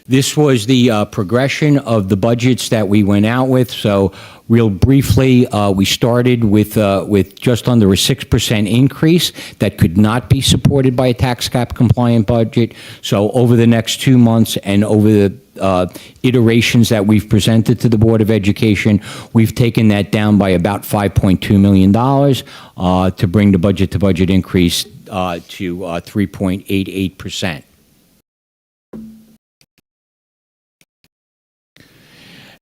This was the progression of the budgets that we went out with. So real briefly, we started with just under a 6% increase that could not be supported by a tax cap compliant budget. So over the next 2 months and over the iterations that we've presented to the Board of Education, we've taken that down by about $5.2 million to bring the budget-to-budget increase to 3.88%.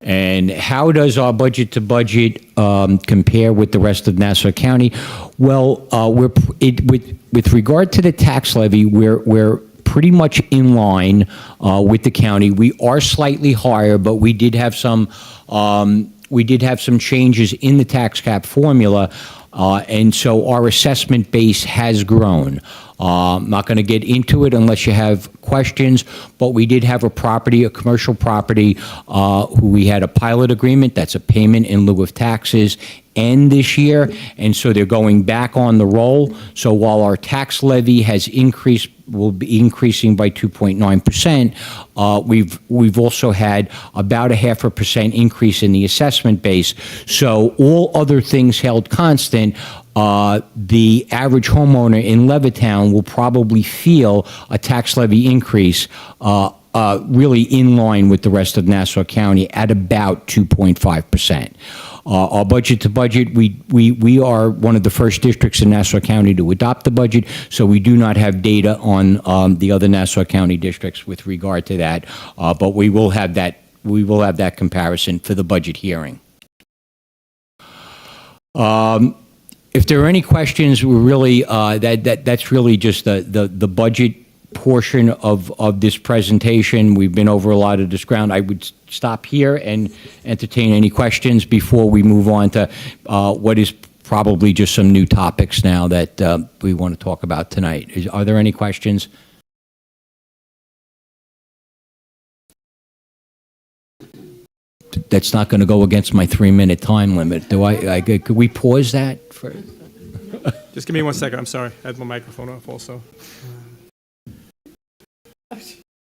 And how does our budget-to-budget compare with the rest of Nassau County? Well, with regard to the tax levy, we're pretty much in line with the county. We are slightly higher, but we did have some changes in the tax cap formula, and so our assessment base has grown. I'm not going to get into it unless you have questions, but we did have a commercial property, who we had a pilot agreement, that's a payment in lieu of taxes, end this year, and so they're going back on the roll. So while our tax levy has increased, will be increasing by 2.9%, we've also had about a 0.5% increase in the assessment base. So all other things held constant, the average homeowner in Levittown will probably feel a tax levy increase really in line with the rest of Nassau County at about 2.5%. Our budget-to-budget, we are one of the first districts in Nassau County to adopt the budget, so we do not have data on the other Nassau County districts with regard to that, but we will have that comparison for the budget hearing. If there are any questions, we're really that's really just the budget portion of this presentation. We've been over a lot of this ground. I would stop here and entertain any questions before we move on to what is probably just some new topics now that we want to talk about tonight. Are there any questions? That's not going to go against my 3-minute time limit. Could we pause that for? Just give me 1 second. I'm sorry. I had my microphone off also.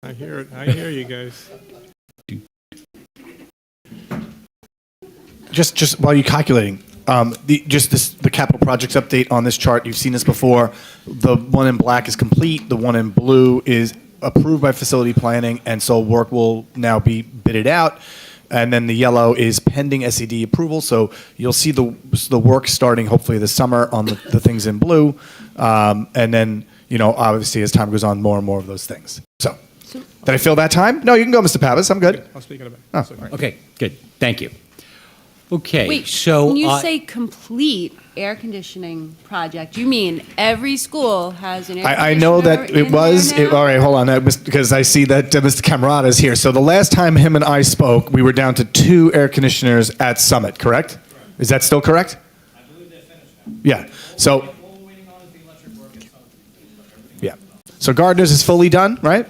I hear it. I hear you guys. Just while you're calculating, the capital projects update on this chart, you've seen this before. The one in black is complete. The one in blue is approved by facility planning, and so work will now be bidded out. And then the yellow is pending SED approval. So you'll see the work starting hopefully this summer on the things in blue. And then, obviously as time goes on, more and more of those things. So did I fill that time? No, you can go, Mr. Pappas. I'm good. I'll speak in a bit. Oh, all right. Okay, good. Thank you. Okay, Wait, so when you say complete air conditioning project, you mean every school has an air conditioner? I know that it was. All right, hold on, because I see that Mr. Camerata is here. So the last time him and I spoke, we were down to 2 air conditioners at Summit, correct? Is that still correct? I believe they're finished. Yeah. So. Yeah. So Gardner's is fully done, right?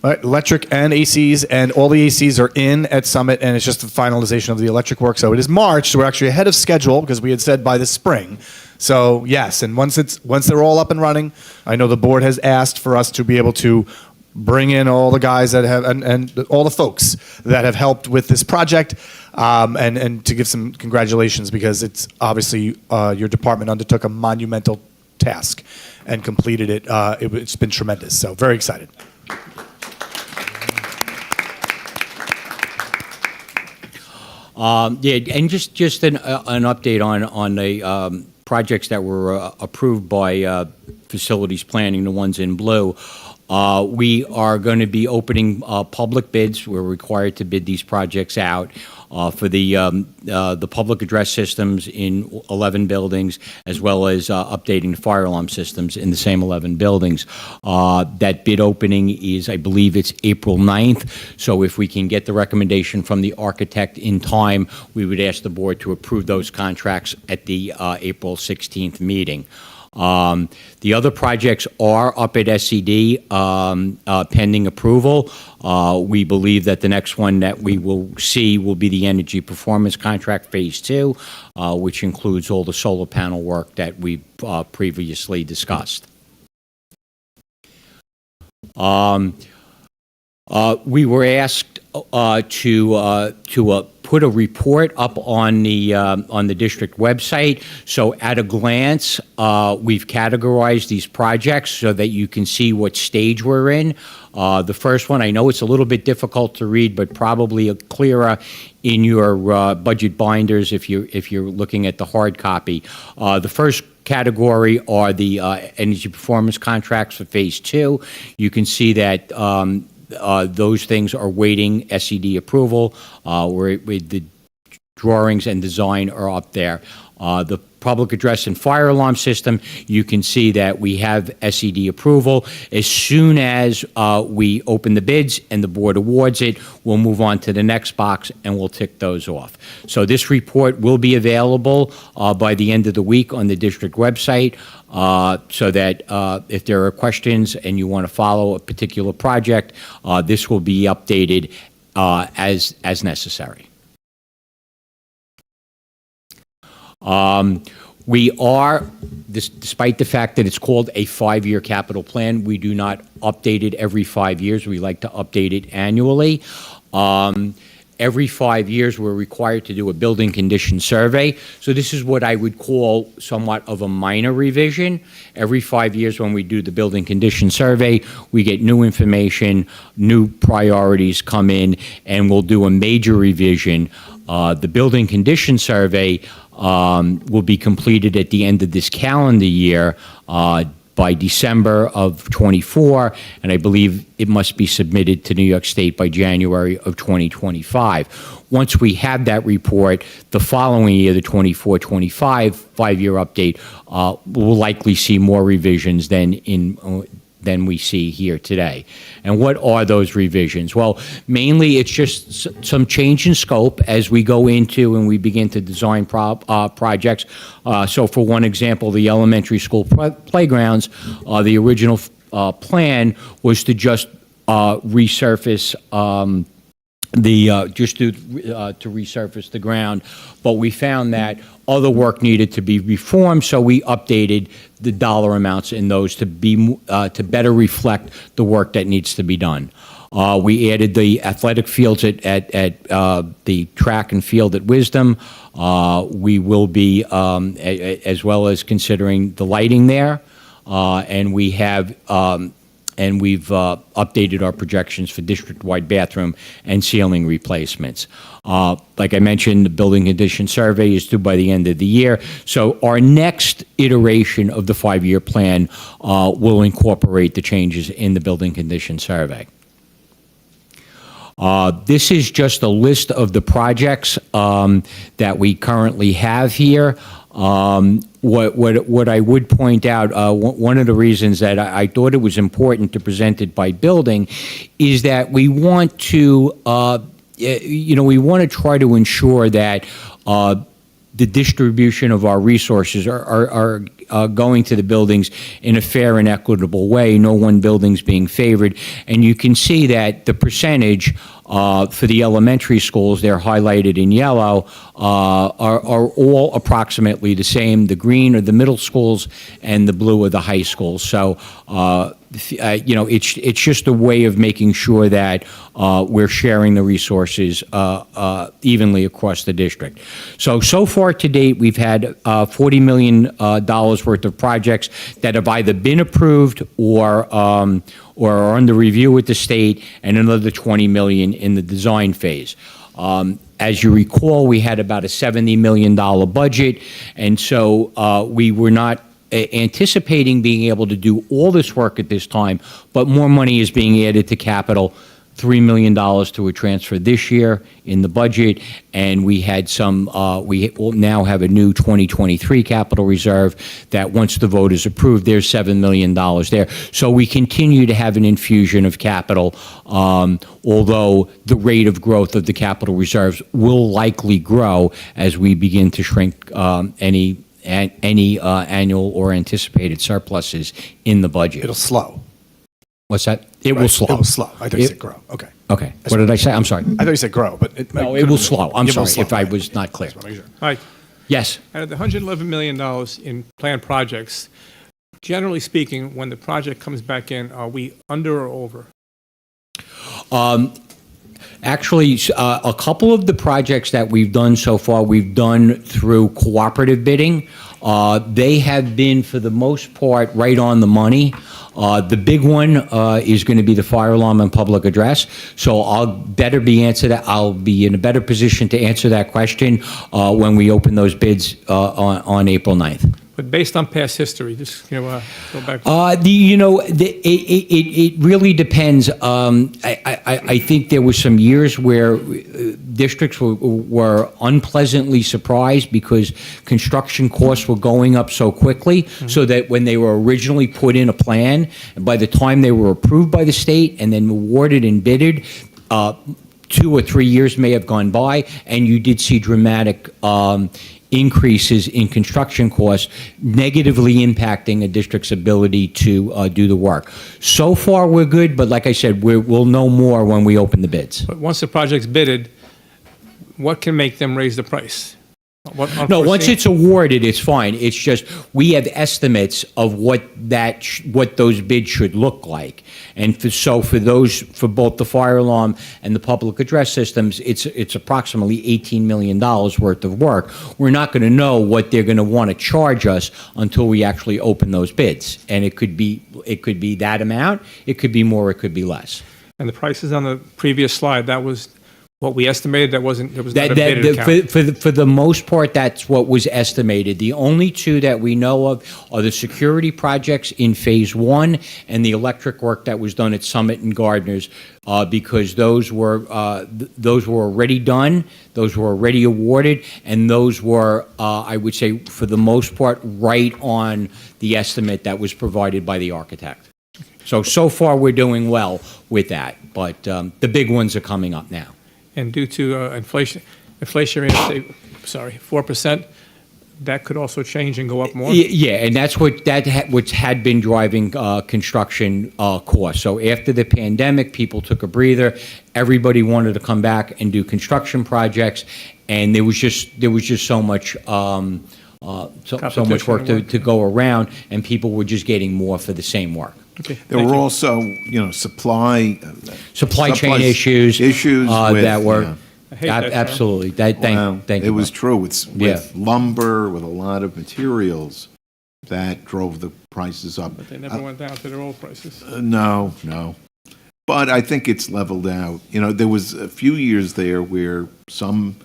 Right, electric and ACs, and all the ACs are in at Summit, and it's just the finalization of the electric work. So it is March, so we're actually ahead of schedule because we had said by the spring. So yes, and once they're all up and running, I know the board has asked for us to be able to bring in all the guys that have and all the folks that have helped with this project, and to give some congratulations because it's obviously your department undertook a monumental task and completed it. It's been tremendous. So very excited. And just an update on the projects that were approved by facilities planning, the ones in blue. We are going to be opening public bids. We're required to bid these projects out for the public address systems in 11 buildings, as well as updating the fire alarm systems in the same 11 buildings. That bid opening is, I believe it's April 9th. So if we can get the recommendation from the architect in time, we would ask the board to approve those contracts at the April 16th meeting. The other projects are up at SED pending approval. We believe that the next one that we will see will be the Energy Performance Contract Phase 2, which includes all the solar panel work that we've previously discussed. We were asked to put a report up on the district website. So at a glance, we've categorized these projects so that you can see what stage we're in. The first one, I know it's a little bit difficult to read, but probably clearer in your budget binders if you're looking at the hard copy. The first category are the energy performance contracts for Phase 2. You can see that those things are waiting SED approval. Where the drawings and design are up there. The public address and fire alarm system, you can see that we have SED approval. As soon as we open the bids and the board awards it, we'll move on to the next box and we'll tick those off. So this report will be available by the end of the week on the district website, so that if there are questions and you want to follow a particular project, this will be updated as necessary. We are, despite the fact that it's called a 5-year capital plan, we do not update it every 5 years. We like to update it annually. Every 5 years, we're required to do a building condition survey. So this is what I would call somewhat of a minor revision. Every 5 years when we do the building condition survey, we get new information, new priorities come in, and we'll do a major revision. The building condition survey will be completed at the end of this calendar year by December of '24, and I believe it must be submitted to New York State by January of 2025. Once we have that report, the following year, the 24-25 5-year update, we'll likely see more revisions than in than we see here today. And what are those revisions? Well, mainly it's just some change in scope as we go into and we begin to design projects. So for one example, the elementary school playgrounds, the original plan was to just resurface to resurface the ground, but we found that other work needed to be reformed, so we updated the dollar amounts in those to to better reflect the work that needs to be done. We added the athletic fields at the track and field at Wisdom. We will be, as well as considering the lighting there, and we have. And we've updated our projections for district-wide bathroom and ceiling replacements. Like I mentioned, the building condition survey is due by the end of the year. So our next iteration of the 5-year plan will incorporate the changes in the building condition survey. This is just a list of the projects that we currently have here. What I would point out, one of the reasons that I thought it was important to present it by building is that we want to, we want to try to ensure that the distribution of our resources are going to the buildings in a fair and equitable way, no one building's being favored. And you can see that the percentage for the elementary schools, they're highlighted in yellow, are all approximately the same. The green are the middle schools and the blue are the high schools. So, it's just a way of making sure that we're sharing the resources evenly across the district. So far to date, we've had $40 million worth of projects that have either been approved or are under review with the state, and another $20 million in the design phase. As you recall, we had about a $70 million budget, and so we were not anticipating being able to do all this work at this time, but more money is being added to capital, $3 million to a transfer this year in the budget, and we had some, we now have a new 2023 capital reserve that once the vote is approved, there's $7 million there. So we continue to have an infusion of capital, although the rate of growth of the capital reserves will likely grow as we begin to shrink any annual or anticipated surpluses in the budget. It'll slow. What's that? It will slow. It will slow. I thought you said grow. Okay. Okay. What did I say? I'm sorry. I thought you said grow, but it will slow. I'm It will sorry slow. if I was not clear. Hi. Yes. Out of the $111 million in planned projects, generally speaking, when the project comes back in, are we under or over? Actually, a couple of the projects that we've done so far, we've done through cooperative bidding. They have been, for the most part, right on the money. The big one is going to be the fire alarm and public address. So I'll be in a better position to answer that question when we open those bids on April 9th. But based on past history, just go back. It really depends. I think there were some years where districts were unpleasantly surprised because construction costs were going up so quickly, so that when they were originally put in a plan, by the time they were approved by the state and then awarded and bidded, 2 or 3 years may have gone by, and you did see dramatic increases in construction costs negatively impacting a district's ability to do the work. So far, we're good, but like I said, we'll know more when we open the bids. But once the project's bidded, what can make them raise the price? No, once it's awarded, it's fine. It's just we have estimates of what those bids should look like, and for both the fire alarm and the public address systems, it's approximately $18 million worth of work. We're not going to know what they're going to want to charge us until we actually open those bids, and it could be that amount, it could be more, it could be less. And the prices on the previous slide, that was what we estimated. There was not a bidded account. For the most part, that's what was estimated. The only two that we know of are the security projects in Phase 1 and the electric work that was done at Summit and Gardner's, because those were already done, those were already awarded, and those were, I would say, for the most part, right on the estimate that was provided by the architect. So far, we're doing well with that, but the big ones are coming up now. And due to inflationary, 4%, that could also change and go up more? Yeah, and that's what had been driving construction costs. So after the pandemic, people took a breather. Everybody wanted to come back and do construction projects, and there was just so much so much work to go around, and people were just getting more for the same work. Okay, There were also, supply chain issues with, that were. yeah. I hate that term. Absolutely. Thank It you. was Bob. true with lumber, with a lot of materials that drove the prices up. But they never went down to their old prices. No. But I think it's leveled out. There was a few years there where some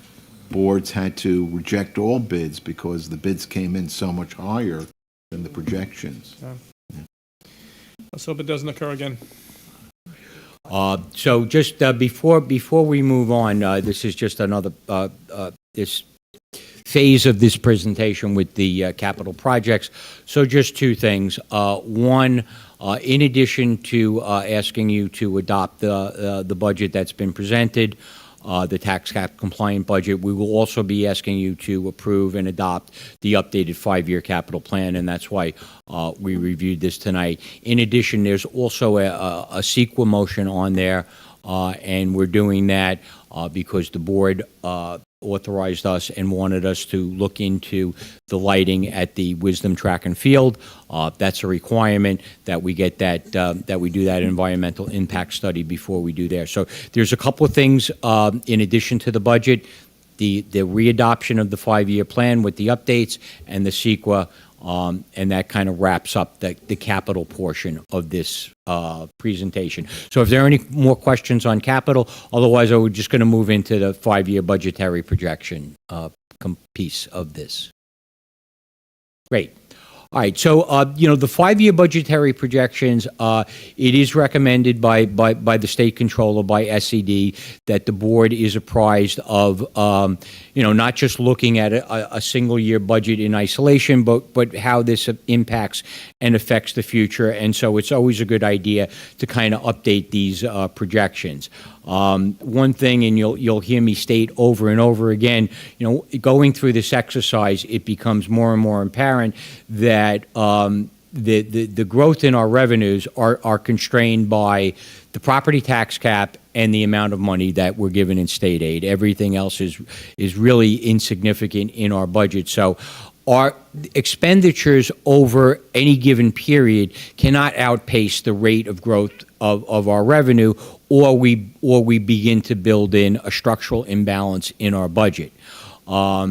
boards had to reject all bids because the bids came in so much higher than the projections. Let's hope it doesn't occur again. So just before we move on, this is just another this phase of this presentation with the capital projects. So just two things. One, in addition to asking you to adopt the budget that's been presented, the tax cap compliant budget, we will also be asking you to approve and adopt the updated 5-year capital plan, and that's why we reviewed this tonight. In addition, there's also a CEQA motion on there, and we're doing that because the board authorized us and wanted us to look into the lighting at the Wisdom Track and Field. That's a requirement that we get that we do that environmental impact study before we do there. So there's a couple of things in addition to the budget, the readoption of the 5-year plan with the updates and the CEQA, and that kind of wraps up the capital portion of this presentation. So if there are any more questions on capital, otherwise we're just going to move into the 5-year budgetary projection piece of this. Great. All right, so the 5-year budgetary projections, it is recommended by the state controller, by SED, that the board is apprised of, not just looking at a single year budget in isolation, but how this impacts and affects the future. And so it's always a good idea to kind of update these projections. One thing, and you'll hear me state over and over again, going through this exercise, it becomes more and more apparent that the growth in our revenues are constrained by the property tax cap and the amount of money that we're given in state aid. Everything else is really insignificant in our budget. So our expenditures over any given period cannot outpace the rate of growth of our revenue, or we begin to build in a structural imbalance in our budget. Our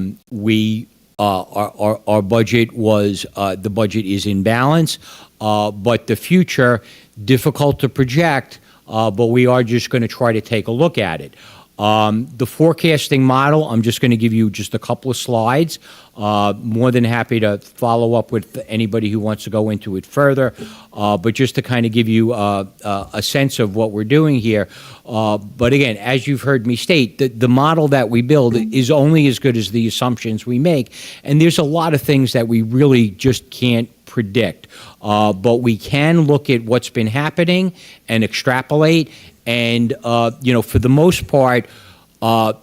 budget was the budget is in balance, but the future difficult to project. But we are just going to try to take a look at it. The forecasting model, I'm just going to give you just a couple of slides. More than happy to follow up with anybody who wants to go into it further. But just to kind of give you a sense of what we're doing here. But again, as you've heard me state, the model that we build is only as good as the assumptions we make. And there's a lot of things that we really just can't predict. But we can look at what's been happening and extrapolate. And, for the most part,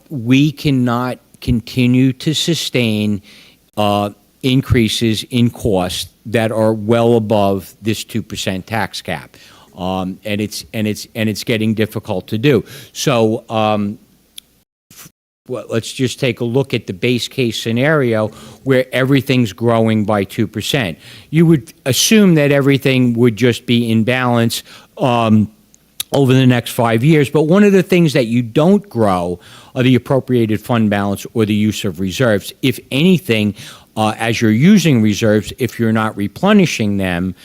we cannot continue to sustain increases in costs that are well above this 2% tax cap. And it's getting difficult to do. So let's just take a look at the base case scenario where everything's growing by 2%. You would assume that everything would just be in balance over the next 5 years. But one of the things that you don't grow are the appropriated fund balance or the use of reserves. If anything, as you're using reserves, if you're not replenishing them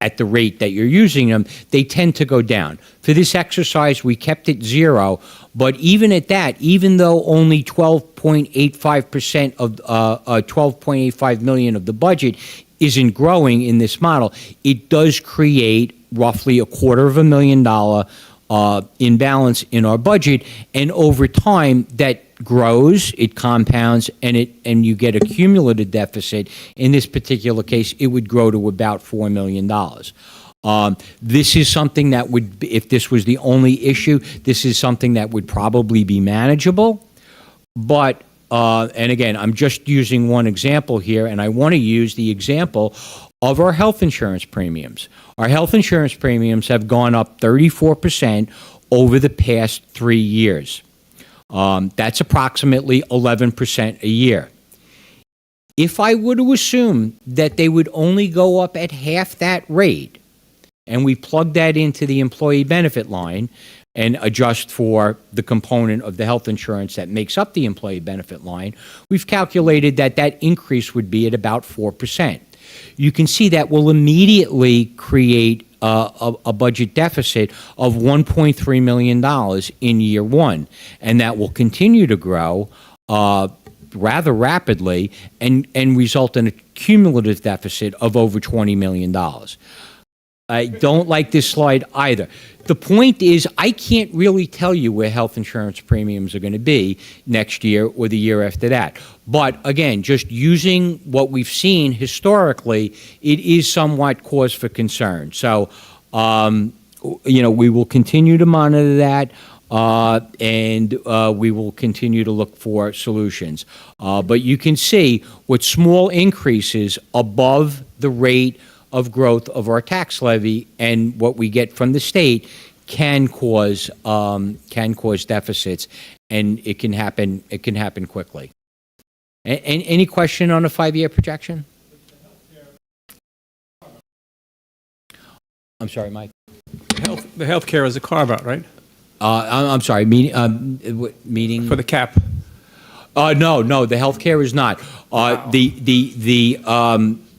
at the rate that you're using them, they tend to go down. For this exercise, we kept it 0, but even at that, even though only 12.85% of 12.85 million of the budget isn't growing in this model, it does create roughly $250,000 imbalance in our budget, and over time that grows, it compounds, and you get a cumulative deficit. In this particular case, it would grow to about $4 million. This is something that would, if this was the only issue, this is something that would probably be manageable. But, and again, I'm just using one example here, and I want to use the example of our health insurance premiums. Our health insurance premiums have gone up 34% over the past 3 years. That's approximately 11% a year. If I were to assume that they would only go up at half that rate, and we plug that into the employee benefit line and adjust for the component of the health insurance that makes up the employee benefit line, we've calculated that that increase would be at about 4%. You can see that will immediately create a budget deficit of $1.3 million in year one, and that will continue to grow rather rapidly and result in a cumulative deficit of over $20 million. I don't like this slide either. The point is, I can't really tell you where health insurance premiums are going to be next year or the year after that. But again, just using what we've seen historically, it is somewhat cause for concern. So, we will continue to monitor that. And we will continue to look for solutions. But you can see with small increases above the rate of growth of our tax levy and what we get from the state can cause deficits, and it can happen quickly. Any question on a 5-year projection? I'm sorry, Mike. The healthcare is a carve-out, right? I'm sorry, meeting For the cap. No, the healthcare is not.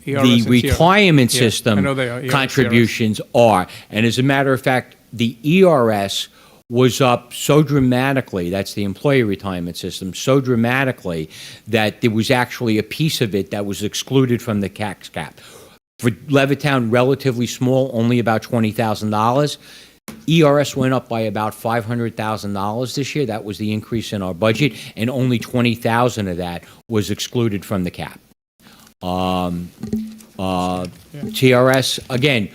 The retirement Yeah, system I know they are. ERS, contributions are. And as a matter of fact, the ERS was up so dramatically, that's the employee retirement system, so dramatically that there was actually a piece of it that was excluded from the tax cap. For Levittown, relatively small, only about $20,000. ERS went up by about $500,000 this year. That was the increase in our budget, and only $20,000 of that was excluded from the cap. TRS, again,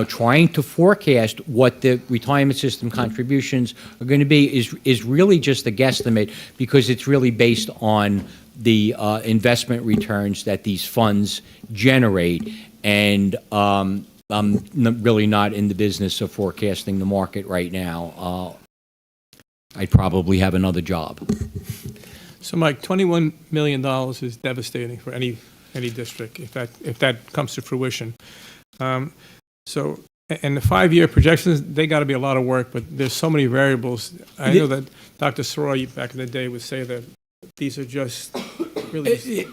trying to forecast what the retirement system contributions are going to be is really just a guesstimate, because it's really based on the investment returns that these funds generate, and I'm really not in the business of forecasting the market right now. I'd probably have another job. So, Mike, $21 million is devastating for any district if that comes to fruition. And the 5-year projections, they got to be a lot of work, but there's so many variables. I know that Dr. Soroy back in the day would say that these are just really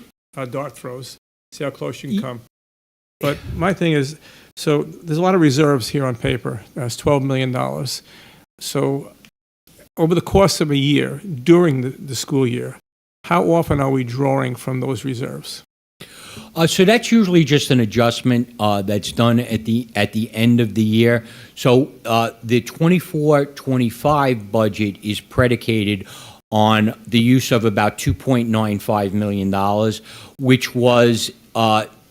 dart throws. See how close you can come. But my thing is, so there's a lot of reserves here on paper. That's $12 million. So over the course of a year, during the school year, how often are we drawing from those reserves? So that's usually just an adjustment that's done at the end of the year. So the 24-25 budget is predicated on the use of about $2.95 million, which was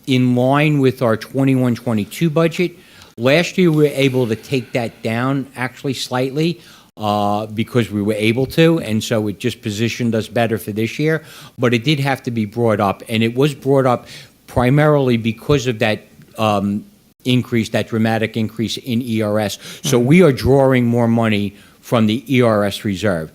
in line with our 21-22 budget. Last year, we were able to take that down actually slightly because we were able to, and so it just positioned us better for this year. But it did have to be brought up, and it was brought up primarily because of that increase, that dramatic increase in ERS. So we are drawing more money from the ERS reserve.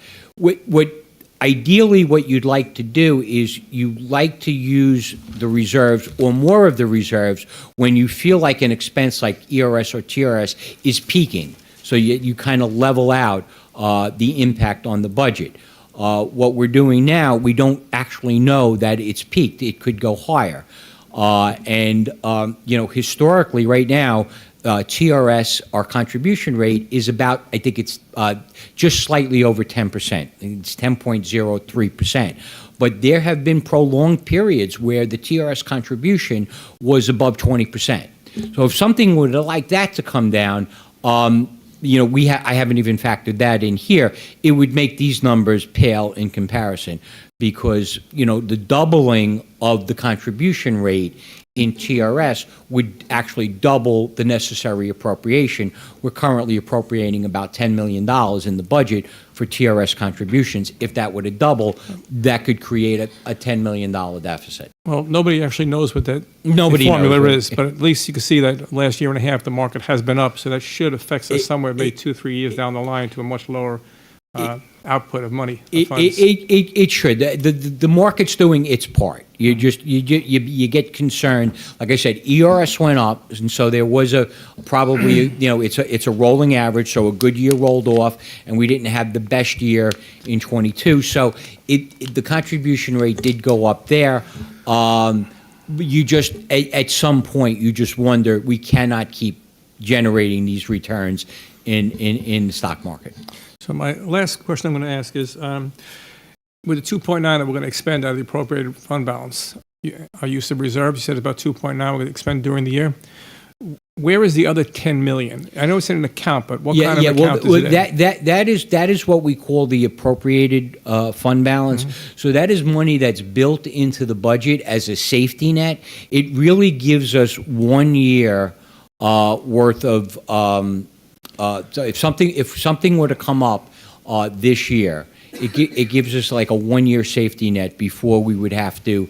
Ideally, what you'd like to do is you like to use the reserves or more of the reserves when you feel like an expense like ERS or TRS is peaking. So you kind of level out the impact on the budget. What we're doing now, we don't actually know that it's peaked. It could go higher. Historically, right now, TRS, our contribution rate is about, I think it's just slightly over 10%. It's 10.03%. But there have been prolonged periods where the TRS contribution was above 20%. So if something would like that to come down, I haven't even factored that in here, it would make these numbers pale in comparison, because, the doubling of the contribution rate in TRS would actually double the necessary appropriation. We're currently appropriating about $10 million in the budget for TRS contributions. If that were to double, that could create a $10 million deficit. Well, nobody actually knows what that Nobody formula knows. is, but at least you can see that last year and a half, the market has been up, so that should affect us somewhere maybe 2-3 years down the line to a much lower output of money. Of funds. It should. The market's doing its part. You get concerned. Like I said, ERS went up, and so there was probably it's a rolling average. So a good year rolled off, and we didn't have the best year in 22. So the contribution rate did go up there. You just at some point you just wonder, we cannot keep generating these returns in the stock market. So my last question I'm going to ask is, with the 2.9 that we're going to expend out of the appropriated fund balance, our use of reserves, you said about 2.9 we're going to expend during the year. Where is the other 10 million? I know it's in an account, but what kind of account is it in? That is what we call the appropriated fund balance. So that is money that's built into the budget as a safety net. It really gives us 1 year worth of. So if something were to come up this year, it gives us like a 1 year safety net before we would have to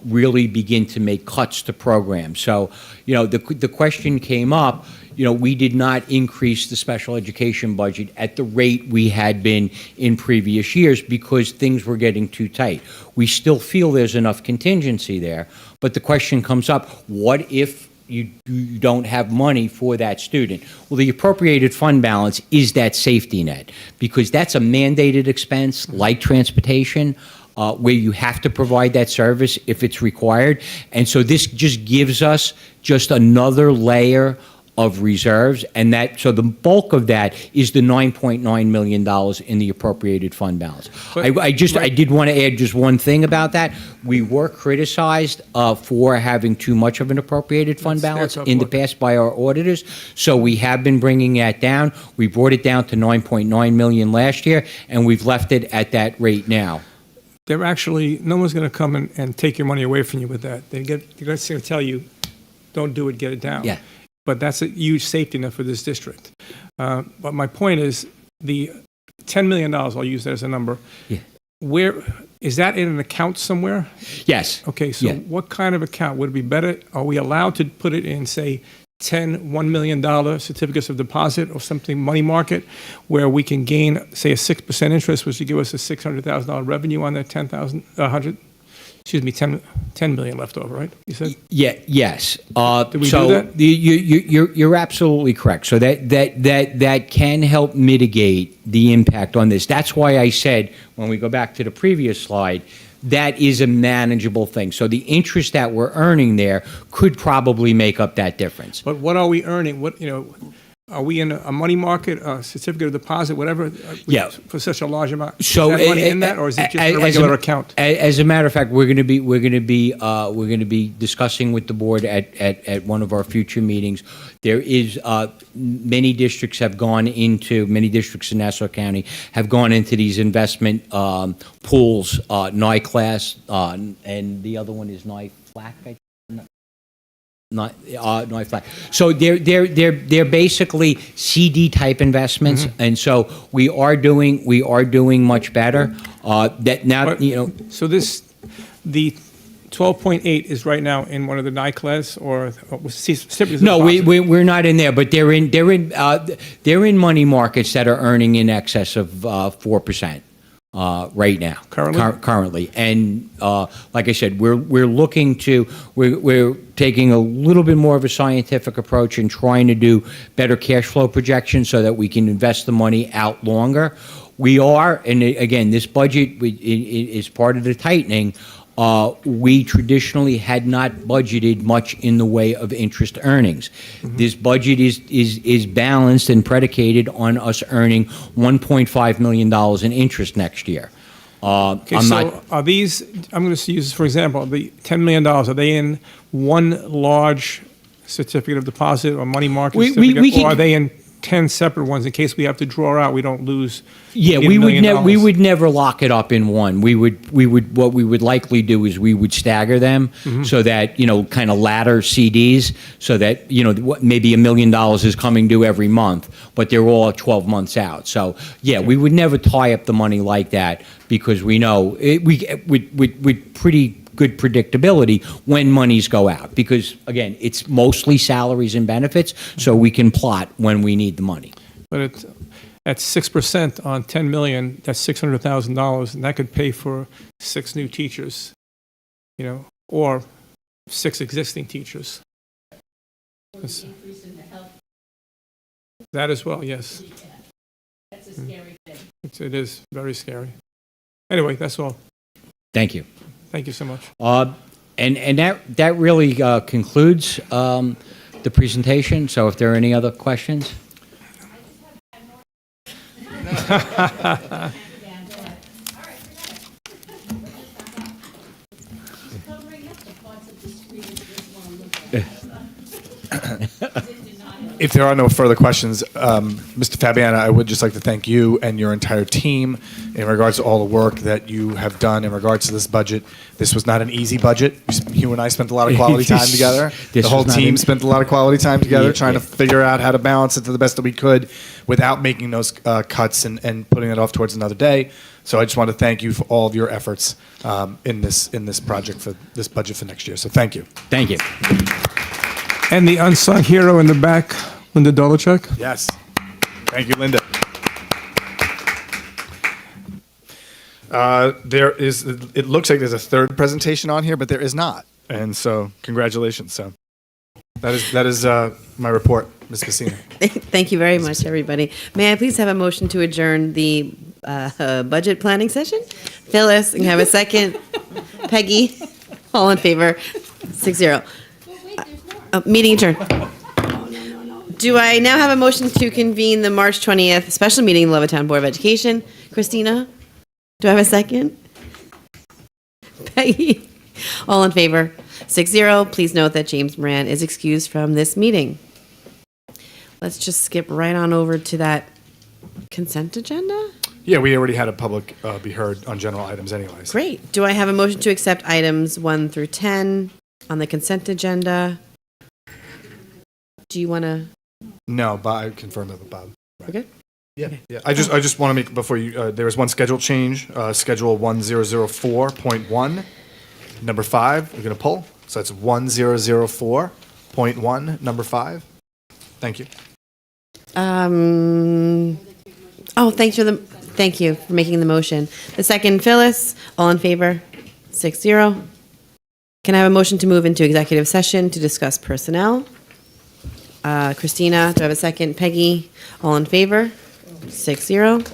really begin to make cuts to programs. So, the question came up. We did not increase the special education budget at the rate we had been in previous years because things were getting too tight. We still feel there's enough contingency there, but the question comes up: what if you don't have money for that student? Well, the appropriated fund balance is that safety net because that's a mandated expense like transportation where you have to provide that service if it's required. And so this just gives us just another layer of reserves, and so the bulk of that is the $9.9 million in the appropriated fund balance. I did want to add just one thing about that. We were criticized for having too much of an appropriated fund balance in the past by our auditors, so we have been bringing that down. We brought it down to $9.9 million last year, and we've left it at that rate now. No one's going to come and take your money away from you with that. They're going to tell you, don't do it, get it down. Yeah. But that's a huge safety net for this district. But my point is, the $10 million, I'll use that as a number. Yeah. Where is that in an account somewhere? Yes. Okay, so what kind of account? Would it be better? Are we allowed to put it in, say, $1 million certificates of deposit or something, money market, where we can gain, say, a 6% interest, which would give us a $600,000 revenue on that $10 million left over, right? You said? Yes. Did we do that? You're absolutely correct. So that can help mitigate the impact on this. That's why I said, when we go back to the previous slide, that is a manageable thing. So the interest that we're earning there could probably make up that difference. But what are we earning? Are we in a money market, a certificate of deposit, whatever? For such a large amount. So is that money in that, or is it just a regular account? As a matter of fact, we're going to be discussing with the board at one of our future meetings. There is many districts in Nassau County have gone into these investment pools, NICLAS, and the other one is NIFLAC. NIFLAC. So they're basically CD type investments, and so we are doing much better. So the 12.8 is right now in one of the NICLAS or no, we're not in there, but they're in money markets that are earning in excess of 4%. Right now, currently, and like I said, we're taking a little bit more of a scientific approach and trying to do better cash flow projections so that we can invest the money out longer. We are, and again, this budget is part of the tightening. We traditionally had not budgeted much in the way of interest earnings. This budget is balanced and predicated on us earning $1.5 million in interest next year. Are these, I'm going to use this for example, the $10 million, are they in one large certificate of deposit or money market certificate, or are they in 10 separate ones in case we have to draw out, we don't lose. Yeah, $8 we would million. we would never lock it up in one. We would what we would likely do is we would stagger them so that, kind of ladder CDs so that, maybe $1 million is coming due every month, but they're all 12 months out. So, yeah, we would never tie up the money like that because we know with pretty good predictability when monies go out because, again, it's mostly salaries and benefits, so we can plot when we need the money. But it's at 6% on 10 million, that's $600,000, and that could pay for 6 new teachers, or 6 existing teachers. That as well, yes. That's a scary thing. It is very scary. Anyway, that's all. Thank you. Thank you so much. And that really concludes the presentation. So if there are any other questions. If there are no further questions, Mr. Fabiana, I would just like to thank you and your entire team in regards to all the work that you have done in regards to this budget. This was not an easy budget. You and I spent a lot of quality time together. The whole team spent a lot of quality time together trying to figure out how to balance it to the best that we could without making those cuts and putting it off towards another day. So I just want to thank you for all of your efforts in this project for this budget for next year. So thank you. Thank you. And the unsung hero in the back, Linda Dolichuk. Yes. Thank you, Linda. It looks like there's a third presentation on here, but there is not. And so congratulations. So that is my report, Ms. Messina. Thank you very much, everybody. May I please have a motion to adjourn the budget planning session? Phyllis, can I have a second? Peggy, all in favor? 6-0. Meeting adjourned. Do I now have a motion to convene the March 20th special meeting of the Levittown Board of Education? Christina, do I have a second? Peggy, all in favor? 6-0. Please note that James Moran is excused from this meeting. Let's just skip right on over to that consent agenda. Yeah, we already had a public be heard on general items anyways. Great. Do I have a motion to accept items 1 through 10 on the consent agenda? Do you want to? No, but I confirmed it with Bob. We're good? Yeah. Yeah. I just want to make before you. There was one schedule change. Schedule 1004.1, number 5. We're going to pull. So that's 1004.1, number 5. Thank you. Thank you for making the motion. The second, Phyllis, all in favor? 6-0. Can I have a motion to move into executive session to discuss personnel? Christina, do I have a second? Peggy, all in favor? 6-0.